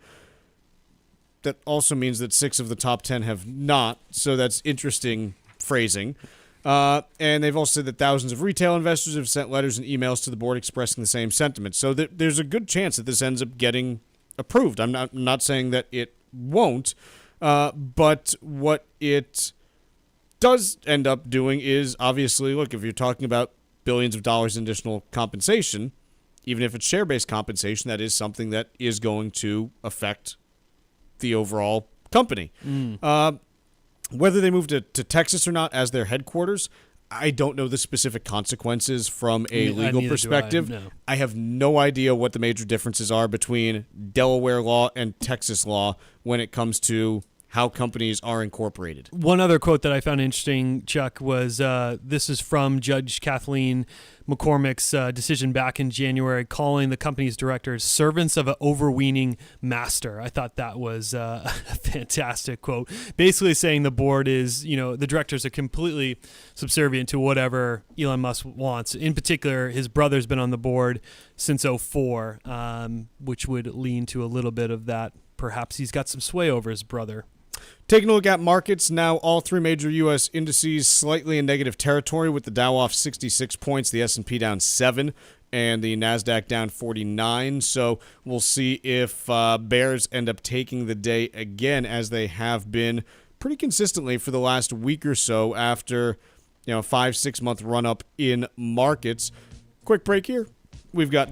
Speaker 3: That also means that 6 of the top 10 have not, so that's interesting phrasing. And they've also said that thousands of retail investors have sent letters and emails to the board expressing the same sentiment. So there's a good chance that this ends up getting approved. I'm not saying that it won't, but what it does end up doing is, obviously, look, if you're talking about billions of dollars in additional compensation, even if it's share-based compensation, that is something that is going to affect the overall company. Whether they move to Texas or not as their headquarters, I don't know the specific consequences from a legal perspective. I have no idea what the major differences are between Delaware law and Texas law when it comes to how companies are incorporated.
Speaker 5: One other quote that I found interesting, Chuck, was this is from Judge Kathleen McCormick's decision back in January, calling the company's directors servants of an overweening master. I thought that was a fantastic quote. Basically saying the board is, the directors are completely subservient to whatever Elon Musk wants. In particular, his brother's been on the board since 2004, which would lean to a little bit of that. Perhaps he's got some sway over his brother.
Speaker 3: Taking a look at markets now, all 3 major U.S. indices slightly in negative territory, with the Dow off 66 points, the S&P down 7, and the NASDAQ down 49. So we'll see if bears end up taking the day again, as they have been pretty consistently for the last week or so after 5-6 month run up in markets. Quick break here. We've got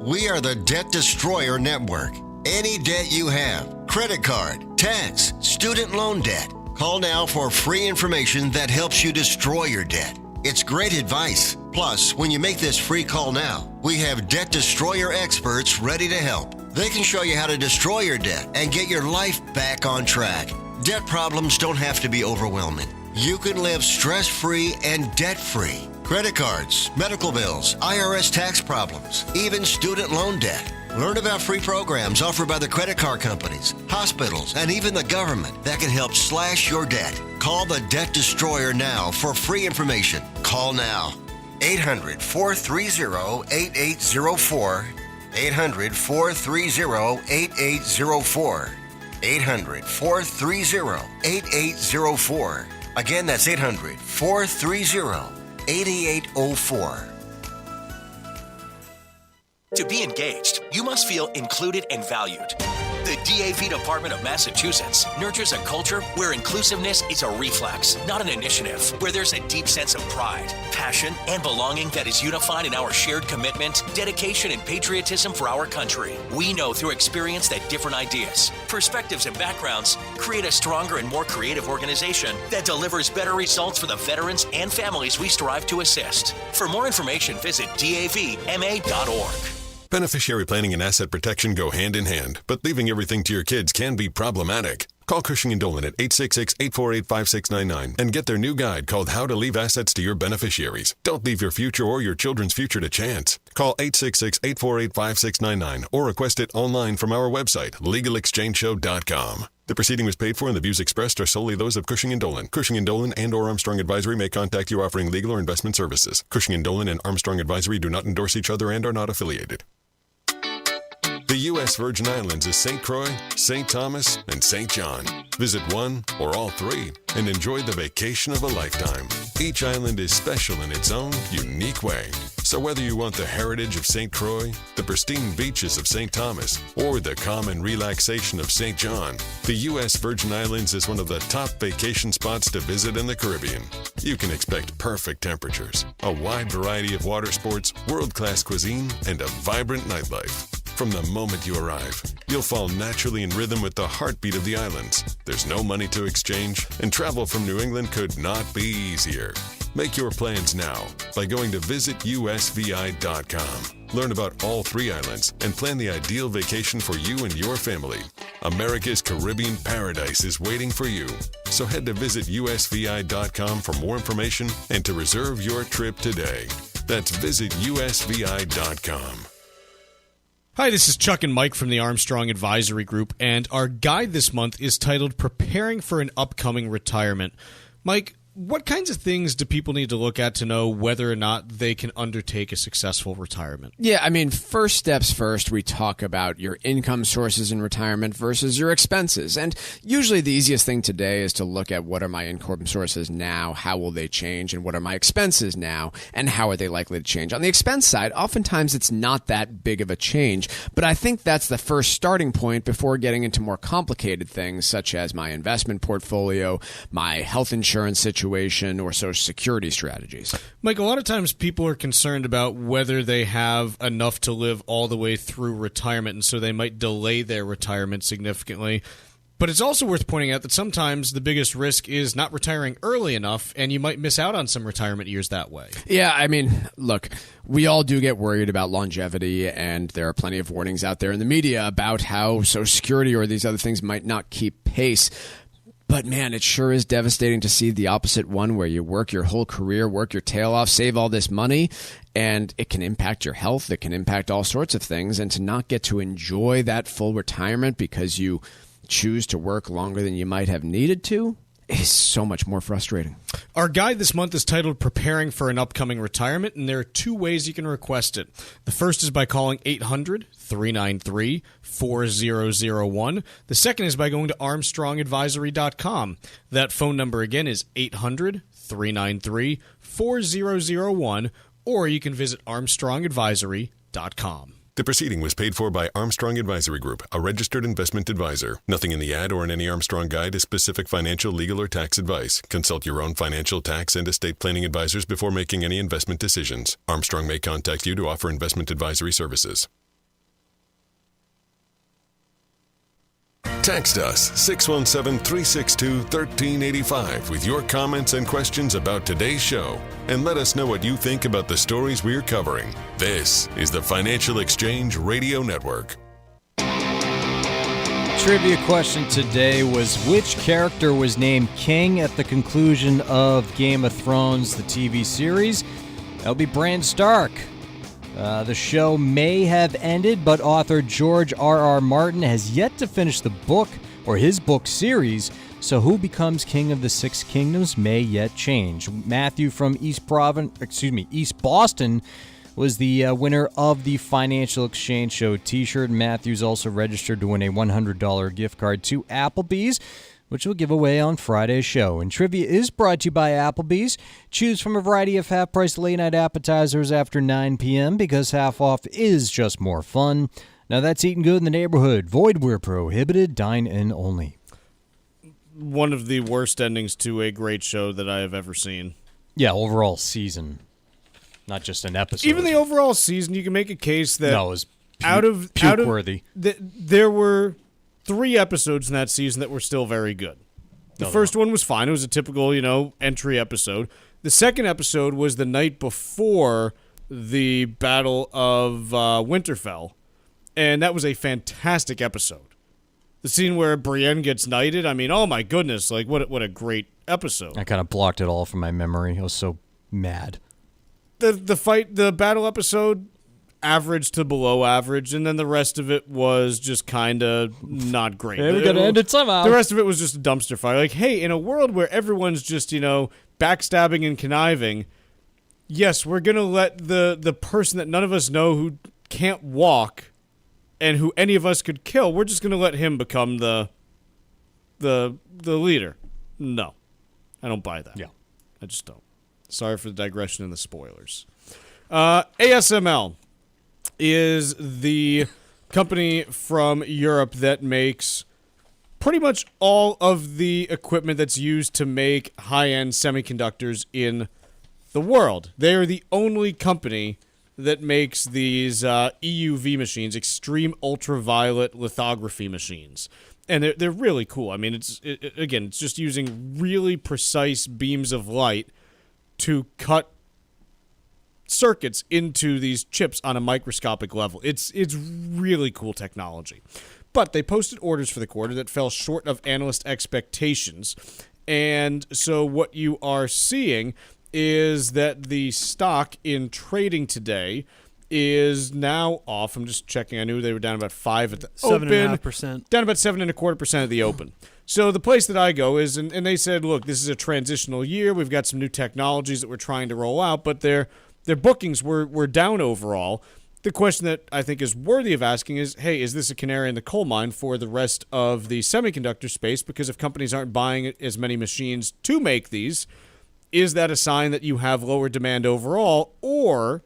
Speaker 2: We are the Debt Destroyer Network. Any debt you have, credit card, tax, student loan debt, call now for free information that helps you destroy your debt. It's great advice. Plus, when you make this free call now, we have debt destroyer experts ready to help. They can show you how to destroy your debt and get your life back on track. Debt problems don't have to be overwhelming. You can live stress-free and debt-free. Credit cards, medical bills, IRS tax problems, even student loan debt. Learn about free programs offered by the credit card companies, hospitals, and even the government that can help slash your debt. Call the Debt Destroyer now for free information. Call now. 800-430-8804. 800-430-8804. 800-430-8804. Again, that's 800-430-8804.
Speaker 13: To be engaged, you must feel included and valued. The DAV Department of Massachusetts nurtures a culture where inclusiveness is a reflex, not an initiative, where there's a deep sense of pride, passion, and belonging that is unified in our shared commitment, dedication, and patriotism for our country. We know through experience that different ideas, perspectives, and backgrounds create a stronger and more creative organization that delivers better results for the veterans and families we strive to assist. For more information, visit davma.org.
Speaker 1: Beneficiary planning and asset protection go hand in hand, but leaving everything to your kids can be problematic. Call Cushing & Dolan at 866-848-5699 and get their new guide called How to Leave Assets to Your Beneficiaries. Don't leave your future or your children's future to chance. Call 866-848-5699 or request it online from our website, legalexchangeshow.com. The proceeding was paid for and the views expressed are solely those of Cushing & Dolan. Cushing & Dolan and or Armstrong Advisory may contact you offering legal or investment services. Cushing & Dolan and Armstrong Advisory do not endorse each other and are not affiliated. The U.S. Virgin Islands is St. Croix, St. Thomas, and St. John. Visit one or all three and enjoy the vacation of a lifetime. Each island is special in its own unique way. So whether you want the heritage of St. Croix, the pristine beaches of St. Thomas, or the calm and relaxation of St. John, the U.S. Virgin Islands is one of the top vacation spots to visit in the Caribbean. You can expect perfect temperatures, a wide variety of water sports, world-class cuisine, and a vibrant nightlife. From the moment you arrive, you'll fall naturally in rhythm with the heartbeat of the islands. There's no money to exchange, and travel from New England could not be easier. Make your plans now by going to visitusvi.com. Learn about all three islands and plan the ideal vacation for you and your family. America's Caribbean paradise is waiting for you. So head to visitusvi.com for more information and to reserve your trip today. That's visitusvi.com.
Speaker 3: Hi, this is Chuck and Mike from the Armstrong Advisory Group, and our guide this month is titled Preparing for an Upcoming Retirement. Mike, what kinds of things do people need to look at to know whether or not they can undertake a successful retirement?
Speaker 4: Yeah, I mean, first steps first, we talk about your income sources in retirement versus your expenses. And usually the easiest thing today is to look at what are my income sources now, how will they change, and what are my expenses now, and how are they likely to change. On the expense side, oftentimes it's not that big of a change, but I think that's the first starting point before getting into more complicated things such as my investment portfolio, my health insurance situation, or Social Security strategies.
Speaker 3: Mike, a lot of times people are concerned about whether they have enough to live all the way through retirement, and so they might delay their retirement significantly. But it's also worth pointing out that sometimes the biggest risk is not retiring early enough, and you might miss out on some retirement years that way.
Speaker 4: Yeah, I mean, look, we all do get worried about longevity, and there are plenty of warnings out there in the media about how Social Security or these other things might not keep pace. But man, it sure is devastating to see the opposite one where you work your whole career, work your tail off, save all this money, and it can impact your health. It can impact all sorts of things. And to not get to enjoy that full retirement because you choose to work longer than you might have needed to, is so much more frustrating.
Speaker 3: Our guide this month is titled Preparing for an Upcoming Retirement, and there are two ways you can request it. The first is by calling 800-393-4001. The second is by going to armstrongadvisory.com. That phone number again is 800-393-4001, or you can visit armstrongadvisory.com.
Speaker 1: The proceeding was paid for by Armstrong Advisory Group, a registered investment advisor. Nothing in the ad or in any Armstrong guide is specific financial, legal, or tax advice. Consult your own financial, tax, and estate planning advisors before making any investment decisions. Armstrong may contact you to offer investment advisory services. Text us 617-362-1385 with your comments and questions about today's show, and let us know what you think about the stories we're covering. This is the Financial Exchange Radio Network.
Speaker 6: Trivia question today was, which character was named king at the conclusion of Game of Thrones, the TV series? That'll be Bran Stark. The show may have ended, but author George R.R. Martin has yet to finish the book or his book series, so who becomes king of the Six Kingdoms may yet change. Matthew from East Boston was the winner of the Financial Exchange Show t-shirt. Matthew's also registered to win a $100 gift card to Applebee's, which we'll give away on Friday's show. And trivia is brought to you by Applebee's. Choose from a variety of half-price late-night appetizers after 9 p.m. because half off is just more fun. Now that's eating good in the neighborhood. Void where prohibited. Dine in only.
Speaker 3: One of the worst endings to a great show that I have ever seen.
Speaker 6: Yeah, overall season. Not just an episode.
Speaker 3: Even the overall season, you can make a case that
Speaker 6: no, it was
Speaker 3: puke-worthy. There were 3 episodes in that season that were still very good. The first one was fine. It was a typical, entry episode. The second episode was the night before the Battle of Winterfell, and that was a fantastic episode. The scene where Brienne gets knighted, I mean, oh my goodness, like what a great episode.
Speaker 6: I kind of blocked it all from my memory. I was so mad.
Speaker 3: The battle episode, average to below average, and then the rest of it was just kind of not great.
Speaker 6: Hey, we got to end it somehow.
Speaker 3: The rest of it was just a dumpster fire. Like, hey, in a world where everyone's just, backstabbing and conniving, yes, we're going to let the person that none of us know who can't walk and who any of us could kill, we're just going to let him become the leader. No. I don't buy that.
Speaker 6: Yeah.
Speaker 3: I just don't. Sorry for the digression and the spoilers. ASML is the company from Europe that makes pretty much all of the equipment that's used to make high-end semiconductors in the world. They are the only company that makes these EUV machines, extreme ultraviolet lithography machines. And they're really cool. I mean, it's just using really precise beams of light to cut circuits into these chips on a microscopic level. It's really cool technology. But they posted orders for the quarter that fell short of analyst expectations. And so what you are seeing is that the stock in trading today is now off. I'm just checking. I knew they were down about 5 at the open.
Speaker 5: 7.5%.
Speaker 3: Down about 7.25% at the open. So the place that I go is, and they said, look, this is a transitional year. We've got some new technologies that we're trying to roll out, but their bookings were down overall. The question that I think is worthy of asking is, hey, is this a canary in the coal mine for the rest of the semiconductor space? Because if companies aren't buying as many machines to make these, is that a sign that you have lower demand overall, or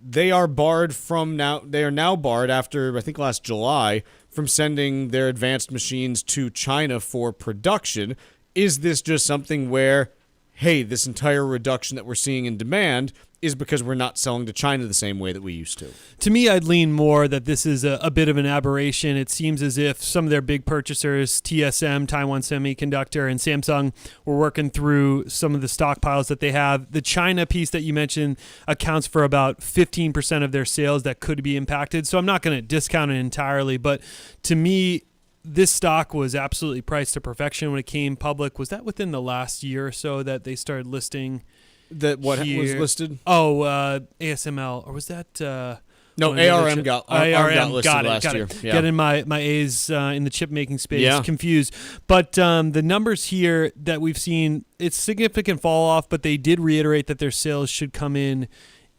Speaker 3: they are now barred after, I think, last July from sending their advanced machines to China for production? Is this just something where, hey, this entire reduction that we're seeing in demand is because we're not selling to China the same way that we used to?
Speaker 5: To me, I'd lean more that this is a bit of an aberration. It seems as if some of their big purchasers, TSM, Taiwan Semiconductor, and Samsung, were working through some of the stockpiles that they have. The China piece that you mentioned accounts for about 15% of their sales that could be impacted. So I'm not going to discount it entirely, but to me, this stock was absolutely priced to perfection when it came public. Was that within the last year or so that they started listing?
Speaker 3: That what was listed?
Speaker 5: Oh, ASML, or was that
Speaker 3: No, ARM got listed last year. Yeah.
Speaker 5: Getting my A's in the chip making space confused. But the numbers here that we've seen, it's significant fall off, but they did reiterate that their sales should come in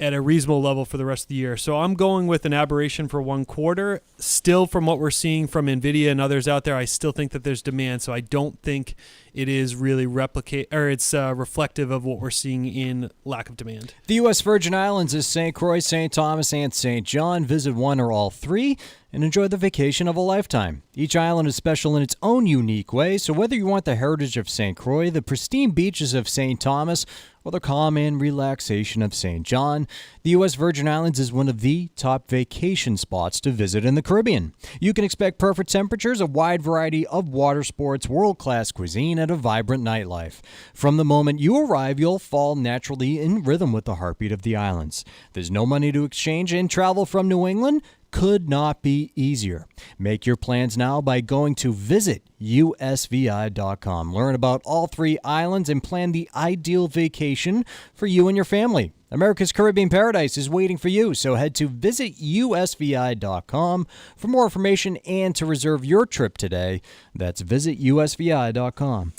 Speaker 5: at a reasonable level for the rest of the year. So I'm going with an aberration for one quarter. Still, from what we're seeing from NVIDIA and others out there, I still think that there's demand. So I don't think it is really reflective of what we're seeing in lack of demand.
Speaker 6: The U.S. Virgin Islands is St. Croix, St. Thomas, and St. John. Visit one or all three and enjoy the vacation of a lifetime. Each island is special in its own unique way, so whether you want the heritage of St. Croix, the pristine beaches of St. Thomas, or the calm and relaxation of St. John, the U.S. Virgin Islands is one of the top vacation spots to visit in the Caribbean. You can expect perfect temperatures, a wide variety of water sports, world-class cuisine, and a vibrant nightlife. From the moment you arrive, you'll fall naturally in rhythm with the heartbeat of the islands. There's no money to exchange, and travel from New England could not be easier. Make your plans now by going to visitusvi.com. Learn about all three islands and plan the ideal vacation for you and your family. America's Caribbean Paradise is waiting for you, so head to visitusvi.com for more information and to reserve your trip today. That's visitusvi.com.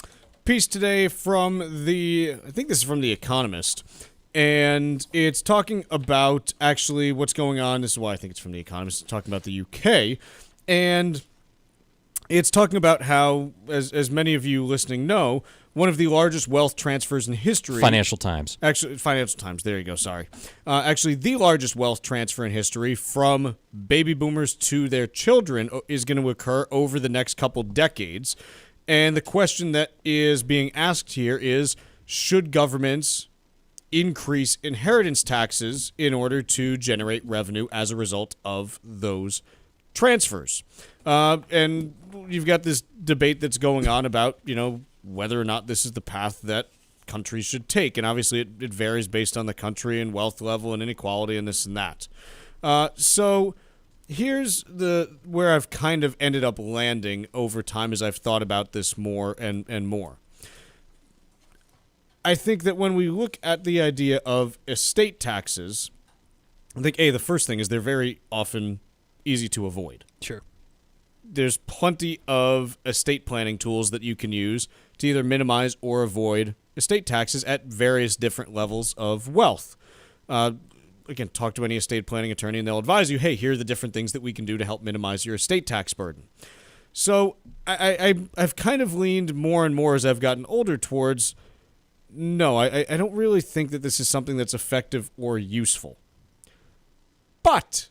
Speaker 3: Piece today from I think this is from The Economist. And it's talking about actually what's going on. This is why I think it's from The Economist. It's talking about the UK. And it's talking about how, as many of you listening know, one of the largest wealth transfers in history.
Speaker 6: Financial Times.
Speaker 3: Actually, Financial Times. There you go. Sorry. Actually, the largest wealth transfer in history from baby boomers to their children is going to occur over the next couple decades. And the question that is being asked here is, should governments increase inheritance taxes in order to generate revenue as a result of those transfers? And you've got this debate that's going on about, whether or not this is the path that countries should take. And obviously it varies based on the country and wealth level and inequality and this and that. So here's where I've kind of ended up landing over time as I've thought about this more and more. I think that when we look at the idea of estate taxes, I think, the first thing is they're very often easy to avoid.
Speaker 5: Sure.
Speaker 3: There's plenty of estate planning tools that you can use to either minimize or avoid estate taxes at various different levels of wealth. Again, talk to any estate planning attorney and they'll advise you, hey, here are the different things that we can do to help minimize your estate tax burden. So I've kind of leaned more and more as I've gotten older towards, no, I don't really think that this is something that's effective or useful. But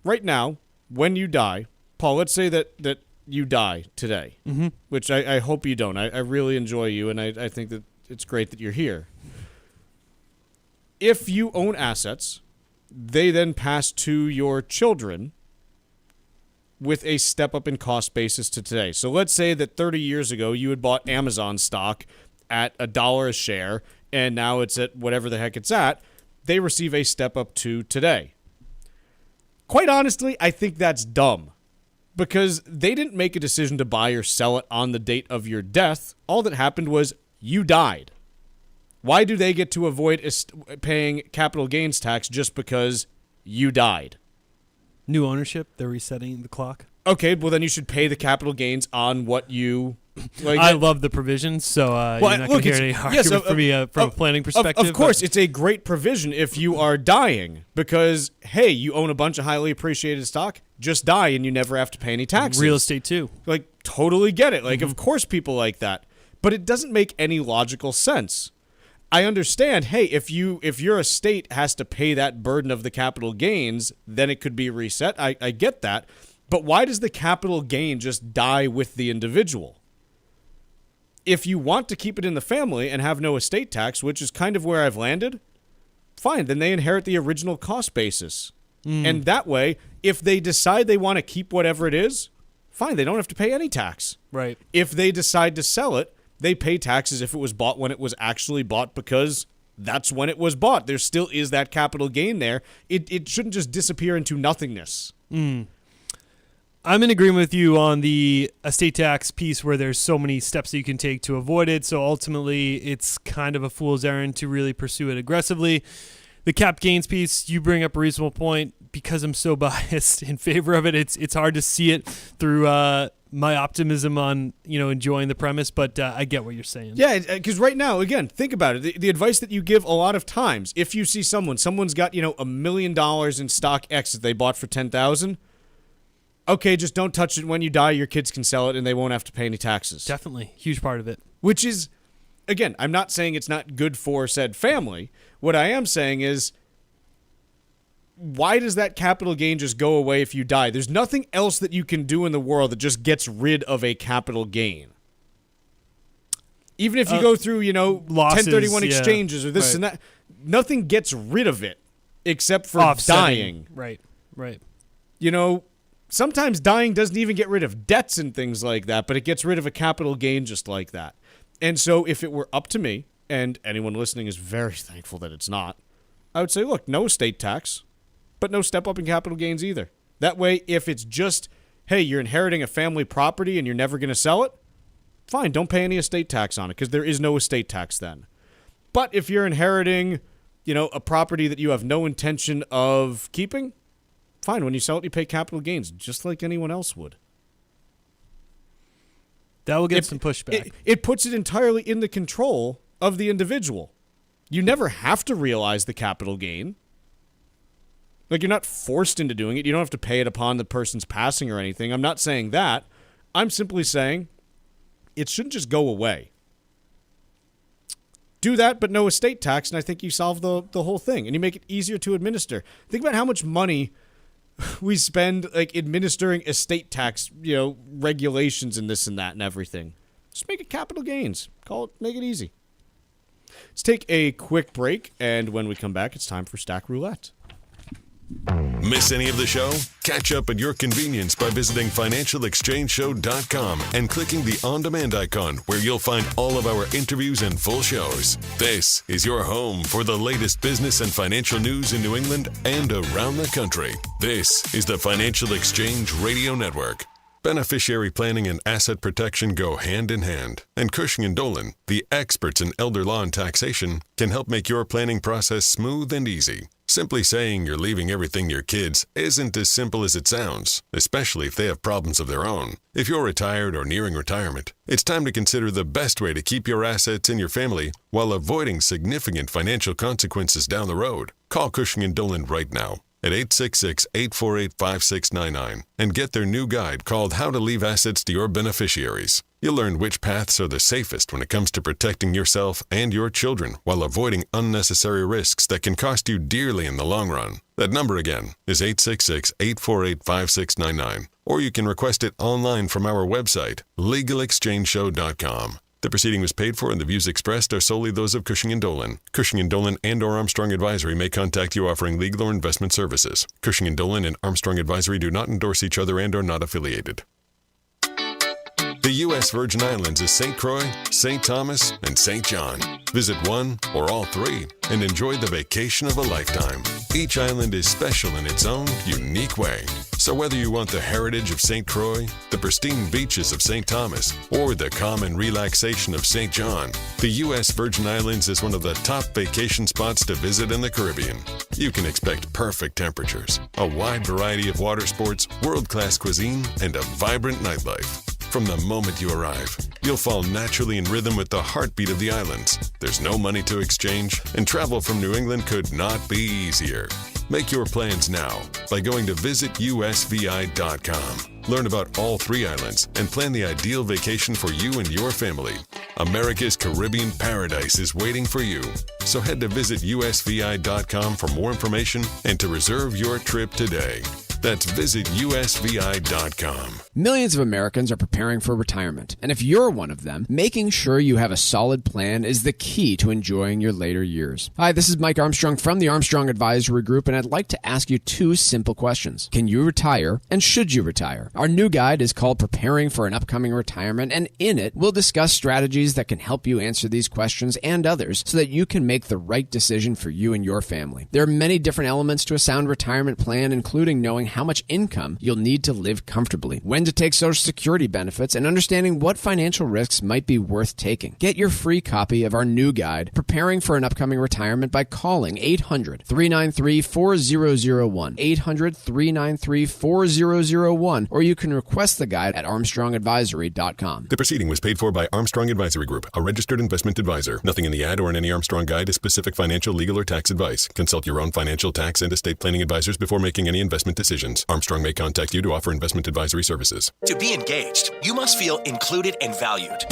Speaker 3: right now, when you die, Paul, let's say that you die today, which I hope you don't. I really enjoy you, and I think that it's great that you're here. If you own assets, they then pass to your children with a step up in cost basis to today. So let's say that 30 years ago, you had bought Amazon stock at $1 a share, and now it's at whatever the heck it's at. They receive a step up to today. Quite honestly, I think that's dumb because they didn't make a decision to buy or sell it on the date of your death. All that happened was you died. Why do they get to avoid paying capital gains tax just because you died?
Speaker 5: New ownership, they're resetting the clock.
Speaker 3: Okay, well then you should pay the capital gains on what you...
Speaker 5: I love the provisions, so you're not going to hear any argument from a planning perspective.
Speaker 3: Of course, it's a great provision if you are dying because, hey, you own a bunch of highly appreciated stock, just die and you never have to pay any taxes.
Speaker 5: Real estate too.
Speaker 3: Totally get it. Of course people like that. But it doesn't make any logical sense. I understand, hey, if your estate has to pay that burden of the capital gains, then it could be reset. I get that. But why does the capital gain just die with the individual? If you want to keep it in the family and have no estate tax, which is kind of where I've landed, fine, then they inherit the original cost basis. And that way, if they decide they want to keep whatever it is, fine, they don't have to pay any tax.
Speaker 5: Right.
Speaker 3: If they decide to sell it, they pay taxes if it was bought when it was actually bought because that's when it was bought. There still is that capital gain there. It shouldn't just disappear into nothingness.
Speaker 5: I'm in agreement with you on the estate tax piece where there's so many steps that you can take to avoid it. So ultimately, it's kind of a fool's errand to really pursue it aggressively. The cap gains piece, you bring up a reasonable point. Because I'm so biased in favor of it, it's hard to see it through my optimism on enjoying the premise, but I get what you're saying.
Speaker 3: Yeah, because right now, again, think about it. The advice that you give a lot of times, if you see someone's got $1 million in stock X that they bought for $10,000, okay, just don't touch it. When you die, your kids can sell it and they won't have to pay any taxes.
Speaker 5: Definitely, huge part of it.
Speaker 3: Which is, again, I'm not saying it's not good for said family. What I am saying is, why does that capital gain just go away if you die? There's nothing else that you can do in the world that just gets rid of a capital gain. Even if you go through,
Speaker 5: losses,
Speaker 3: 1031 exchanges or this and that, nothing gets rid of it except for
Speaker 5: offsetting.
Speaker 3: Dying.
Speaker 5: Right.
Speaker 3: Sometimes dying doesn't even get rid of debts and things like that, but it gets rid of a capital gain just like that. And so if it were up to me, and anyone listening is very thankful that it's not, I would say, look, no estate tax. But no step up in capital gains either. That way, if it's just, hey, you're inheriting a family property and you're never going to sell it, fine, don't pay any estate tax on it because there is no estate tax then. But if you're inheriting, a property that you have no intention of keeping, fine, when you sell it, you pay capital gains just like anyone else would.
Speaker 5: That will get some pushback.
Speaker 3: It puts it entirely in the control of the individual. You never have to realize the capital gain. Like, you're not forced into doing it. You don't have to pay it upon the person's passing or anything. I'm not saying that. I'm simply saying it shouldn't just go away. Do that, but no estate tax, and I think you solve the whole thing. And you make it easier to administer. Think about how much money we spend, administering estate tax, regulations and this and that and everything. Just make it capital gains. Make it easy. Let's take a quick break, and when we come back, it's time for Stack Roulette.
Speaker 1: Miss any of the show? Catch up at your convenience by visiting financialexchangeshow.com and clicking the on-demand icon where you'll find all of our interviews and full shows. This is your home for the latest business and financial news in New England and around the country. This is the Financial Exchange Radio Network. Beneficiary planning and asset protection go hand in hand, and Cushing & Dolan, the experts in elder law and taxation, can help make your planning process smooth and easy. Simply saying you're leaving everything to your kids isn't as simple as it sounds, especially if they have problems of their own. If you're retired or nearing retirement, it's time to consider the best way to keep your assets in your family while avoiding significant financial consequences down the road. Call Cushing & Dolan right now at 866-848-5699 and get their new guide called How to Leave Assets to Your Beneficiaries. You'll learn which paths are the safest when it comes to protecting yourself and your children while avoiding unnecessary risks that can cost you dearly in the long run. That number again is 866-848-5699, or you can request it online from our website, legalexchangeshow.com. The proceeding was paid for and the views expressed are solely those of Cushing & Dolan. Cushing & Dolan and or Armstrong Advisory may contact you offering legal or investment services. Cushing & Dolan and Armstrong Advisory do not endorse each other and are not affiliated. The U.S. Virgin Islands is St. Croix, St. Thomas, and St. John. Visit one or all three and enjoy the vacation of a lifetime. Each island is special in its own unique way. So whether you want the heritage of St. Croix, the pristine beaches of St. Thomas, or the calm and relaxation of St. John, the U.S. Virgin Islands is one of the top vacation spots to visit in the Caribbean. You can expect perfect temperatures, a wide variety of water sports, world-class cuisine, and a vibrant nightlife. From the moment you arrive, you'll fall naturally in rhythm with the heartbeat of the islands. There's no money to exchange, and travel from New England could not be easier. Make your plans now by going to visitusvi.com. Learn about all three islands and plan the ideal vacation for you and your family. America's Caribbean paradise is waiting for you. So head to visitusvi.com for more information and to reserve your trip today. That's visitusvi.com.
Speaker 4: Millions of Americans are preparing for retirement, and if you're one of them, making sure you have a solid plan is the key to enjoying your later years. Hi, this is Mike Armstrong from the Armstrong Advisory Group, and I'd like to ask you two simple questions. Can you retire, and should you retire? Our new guide is called Preparing for an Upcoming Retirement, and in it, we'll discuss strategies that can help you answer these questions and others so that you can make the right decision for you and your family. There are many different elements to a sound retirement plan, including knowing how much income you'll need to live comfortably, when to take Social Security benefits, and understanding what financial risks might be worth taking. Get your free copy of our new guide, Preparing for an Upcoming Retirement, by calling 800-393-4001, 800-393-4001, or you can request the guide at armstrongadvisory.com.
Speaker 1: The proceeding was paid for by Armstrong Advisory Group, a registered investment advisor. Nothing in the ad or in any Armstrong guide is specific financial, legal, or tax advice. Consult your own financial, tax, and estate planning advisors before making any investment decisions. Armstrong may contact you to offer investment advisory services.
Speaker 13: To be engaged, you must feel included and valued.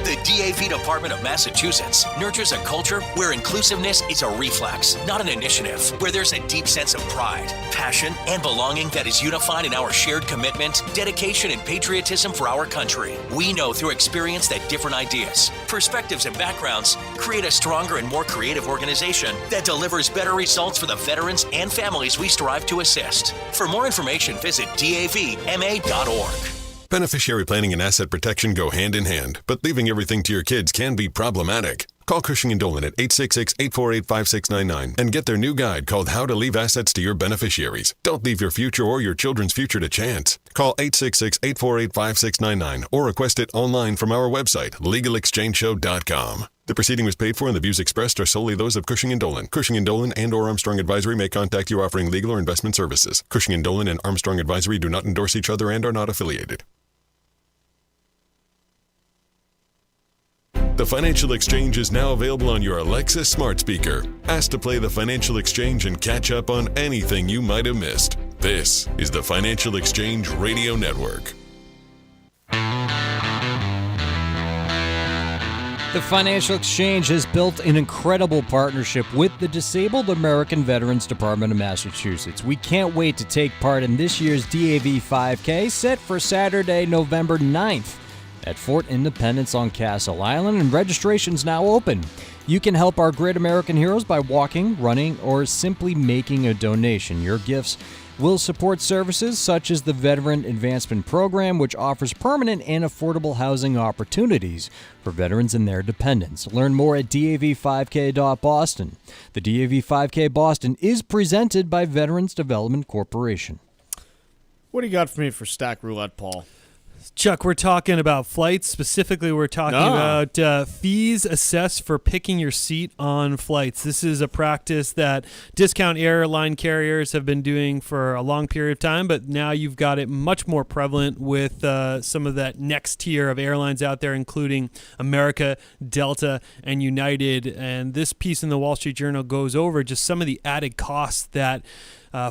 Speaker 13: The DAV Department of Massachusetts nurtures a culture where inclusiveness is a reflex, not an initiative, where there's a deep sense of pride, passion, and belonging that is unified in our shared commitment, dedication, and patriotism for our country. We know through experience that different ideas, perspectives, and backgrounds create a stronger and more creative organization that delivers better results for the veterans and families we strive to assist. For more information, visit davma.org.
Speaker 1: Beneficiary planning and asset protection go hand in hand, but leaving everything to your kids can be problematic. Call Cushing & Dolan at 866-848-5699 and get their new guide called How to Leave Assets to Your Beneficiaries. Don't leave your future or your children's future to chance. Call 866-848-5699 or request it online from our website, legalexchangeshow.com. The proceeding was paid for and the views expressed are solely those of Cushing & Dolan. Cushing & Dolan and or Armstrong Advisory may contact you offering legal or investment services. Cushing & Dolan and Armstrong Advisory do not endorse each other and are not affiliated. The Financial Exchange is now available on your Alexa smart speaker. Ask to play the Financial Exchange and catch up on anything you might have missed. This is the Financial Exchange Radio Network.
Speaker 6: The Financial Exchange has built an incredible partnership with the Disabled American Veterans Department of Massachusetts. We can't wait to take part in this year's DAV 5K, set for Saturday, November 9th. At Fort Independence on Castle Island, and registration's now open. You can help our great American heroes by walking, running, or simply making a donation. Your gifts will support services such as the Veteran Advancement Program, which offers permanent and affordable housing opportunities for veterans and their dependents. Learn more at dav5k.boston. The DAV 5K Boston is presented by Veterans Development Corporation.
Speaker 3: What do you got for me for Stack Roulette, Paul?
Speaker 5: Chuck, we're talking about flights. Specifically, we're talking about fees assessed for picking your seat on flights. This is a practice that discount airline carriers have been doing for a long period of time, but now you've got it much more prevalent with some of that next tier of airlines out there, including America, Delta, and United. And this piece in the Wall Street Journal goes over just some of the added costs that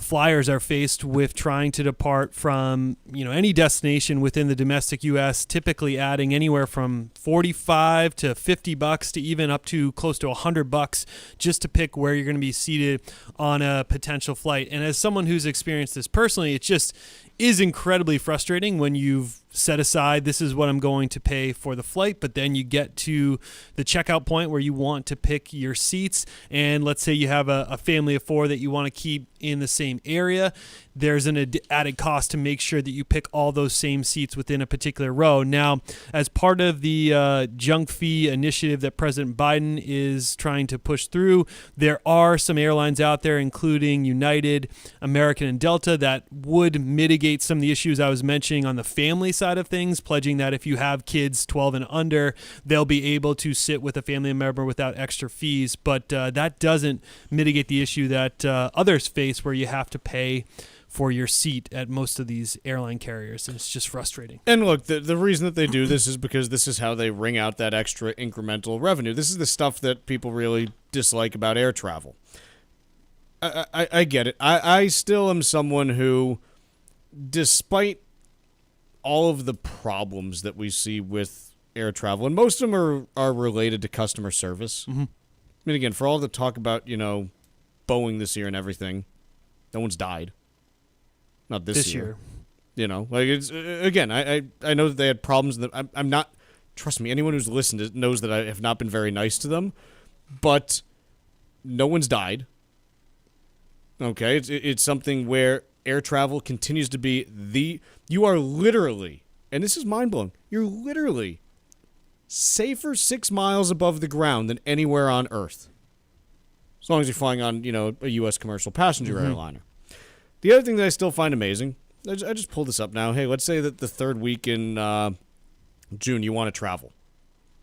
Speaker 5: flyers are faced with trying to depart from any destination within the domestic U.S., typically adding anywhere from $45 to $50 to even up to close to $100 just to pick where you're going to be seated on a potential flight. And as someone who's experienced this personally, it just is incredibly frustrating when you've set aside, this is what I'm going to pay for the flight, but then you get to the checkout point where you want to pick your seats, and let's say you have a family of four that you want to keep in the same area. There's an added cost to make sure that you pick all those same seats within a particular row. Now, as part of the junk fee initiative that President Biden is trying to push through, there are some airlines out there, including United, American, and Delta, that would mitigate some of the issues I was mentioning on the family side of things, pledging that if you have kids 12 and under, they'll be able to sit with a family member without extra fees. But that doesn't mitigate the issue that others face, where you have to pay for your seat at most of these airline carriers, and it's just frustrating.
Speaker 3: And look, the reason that they do this is because this is how they wring out that extra incremental revenue. This is the stuff that people really dislike about air travel. I get it. I still am someone who, despite all of the problems that we see with air travel, and most of them are related to customer service. Mm-hmm. I mean, again, for all the talk about, Boeing this year and everything, no one's died. Not this year. It's again. I know that they had problems. I'm not. Trust me. Anyone who's listened knows that I have not been very nice to them. But no one's died. Okay, it's something where air travel continues to be you are literally, and this is mind blowing. You're literally safer 6 miles above the ground than anywhere on Earth, as long as you're flying on a U.S. commercial passenger airliner. The other thing that I still find amazing, I just pulled this up now. Hey, let's say that the third week in June you want to travel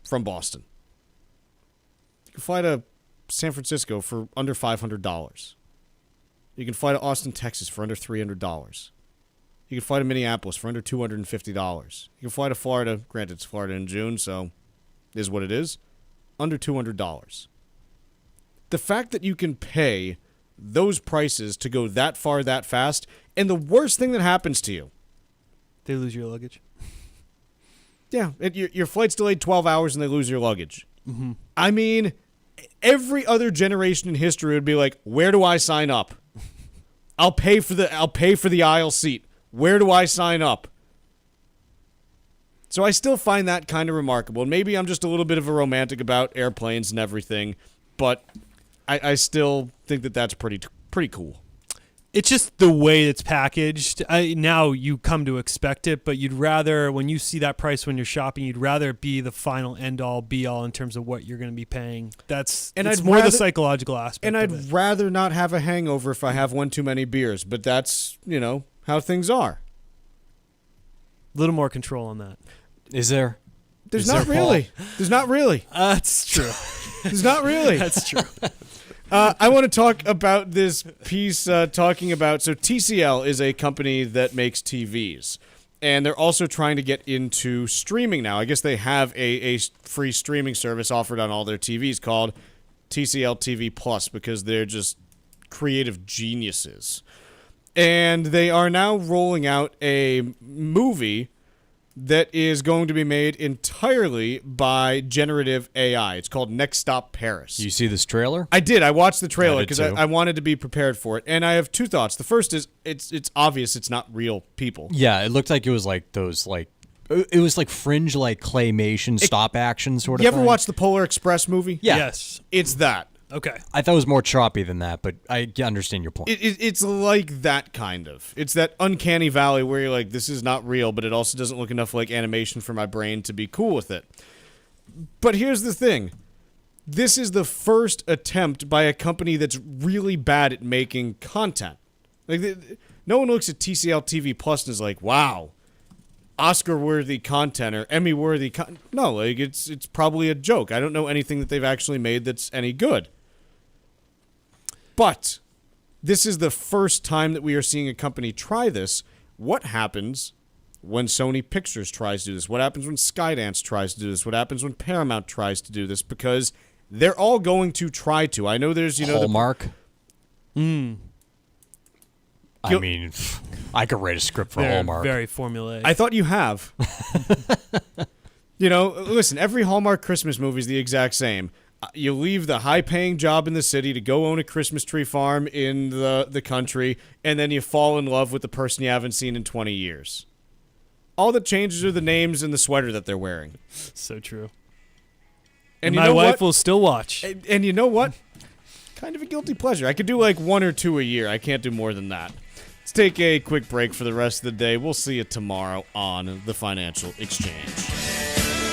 Speaker 3: from Boston. You can fly to San Francisco for under $500. You can fly to Austin, Texas for under $300. You can fly to Minneapolis for under $250. You can fly to Florida. Granted, it's Florida in June, so it is what it is. Under $200. The fact that you can pay those prices to go that far that fast, and the worst thing that happens to you,
Speaker 5: they lose your luggage.
Speaker 3: Yeah, your flight's delayed 12 hours and they lose your luggage.
Speaker 5: Mm-hmm.
Speaker 3: I mean, every other generation in history would be like, where do I sign up? I'll pay for the aisle seat. Where do I sign up? So I still find that kind of remarkable. And maybe I'm just a little bit of a romantic about airplanes and everything, but I still think that that's pretty cool.
Speaker 5: It's just the way it's packaged. Now you come to expect it, but you'd rather, when you see that price when you're shopping, you'd rather it be the final end-all, be-all in terms of what you're going to be paying. It's more the psychological aspect
Speaker 3: and
Speaker 5: of
Speaker 3: I'd
Speaker 5: it.
Speaker 3: rather not have a hangover if I have one too many beers, but that's, how things are.
Speaker 5: A little more control on that.
Speaker 6: Is there?
Speaker 3: There's not really. There's not really.
Speaker 5: That's true.
Speaker 3: There's not really.
Speaker 5: That's true.
Speaker 3: I want to talk about this piece talking about, so TCL is a company that makes TVs, and they're also trying to get into streaming now. I guess they have a free streaming service offered on all their TVs called TCL TV Plus because they're just creative geniuses. And they are now rolling out a movie that is going to be made entirely by generative AI. It's called Next Stop Paris.
Speaker 6: You see this trailer?
Speaker 3: I did. I watched the trailer because
Speaker 6: I did too.
Speaker 3: I wanted to be prepared for it. And I have two thoughts. The first is it's obvious it's not real people.
Speaker 6: Yeah, it looked like it was like those it was like fringe like claymation stop action sort of
Speaker 3: You ever
Speaker 6: thing.
Speaker 3: watch the Polar Express movie?
Speaker 6: Yeah.
Speaker 5: Yes.
Speaker 3: It's that.
Speaker 5: Okay.
Speaker 6: I thought it was more choppy than that, but I understand your point.
Speaker 3: It's like that kind of. It's that uncanny valley where you're like, this is not real, but it also doesn't look enough like animation for my brain to be cool with it. But here's the thing. This is the first attempt by a company that's really bad at making content. Like, no one looks at TCL TV Plus and is like, wow, Oscar-worthy content or Emmy-worthy content. No, like it's probably a joke. I don't know anything that they've actually made that's any good. But this is the first time that we are seeing a company try this. What happens when Sony Pictures tries to do this? What happens when Skydance tries to do this? What happens when Paramount tries to do this? Because they're all going to try to. I know there's,
Speaker 6: Hallmark. I mean, I could write a script for
Speaker 5: They're
Speaker 6: Hallmark.
Speaker 5: Very formulaic.
Speaker 3: I thought you have. Listen, every Hallmark Christmas movie is the exact same. You leave the high-paying job in the city to go own a Christmas tree farm in the country, and then you fall in love with the person you haven't seen in 20 years. All that changes are the names and the sweater that they're wearing.
Speaker 5: So true.
Speaker 3: And
Speaker 5: my wife will still watch.
Speaker 3: And you know what? Kind of a guilty pleasure. I could do like one or two a year. I can't do more than that. Let's take a quick break for the rest of the day. We'll see you tomorrow on The Financial Exchange.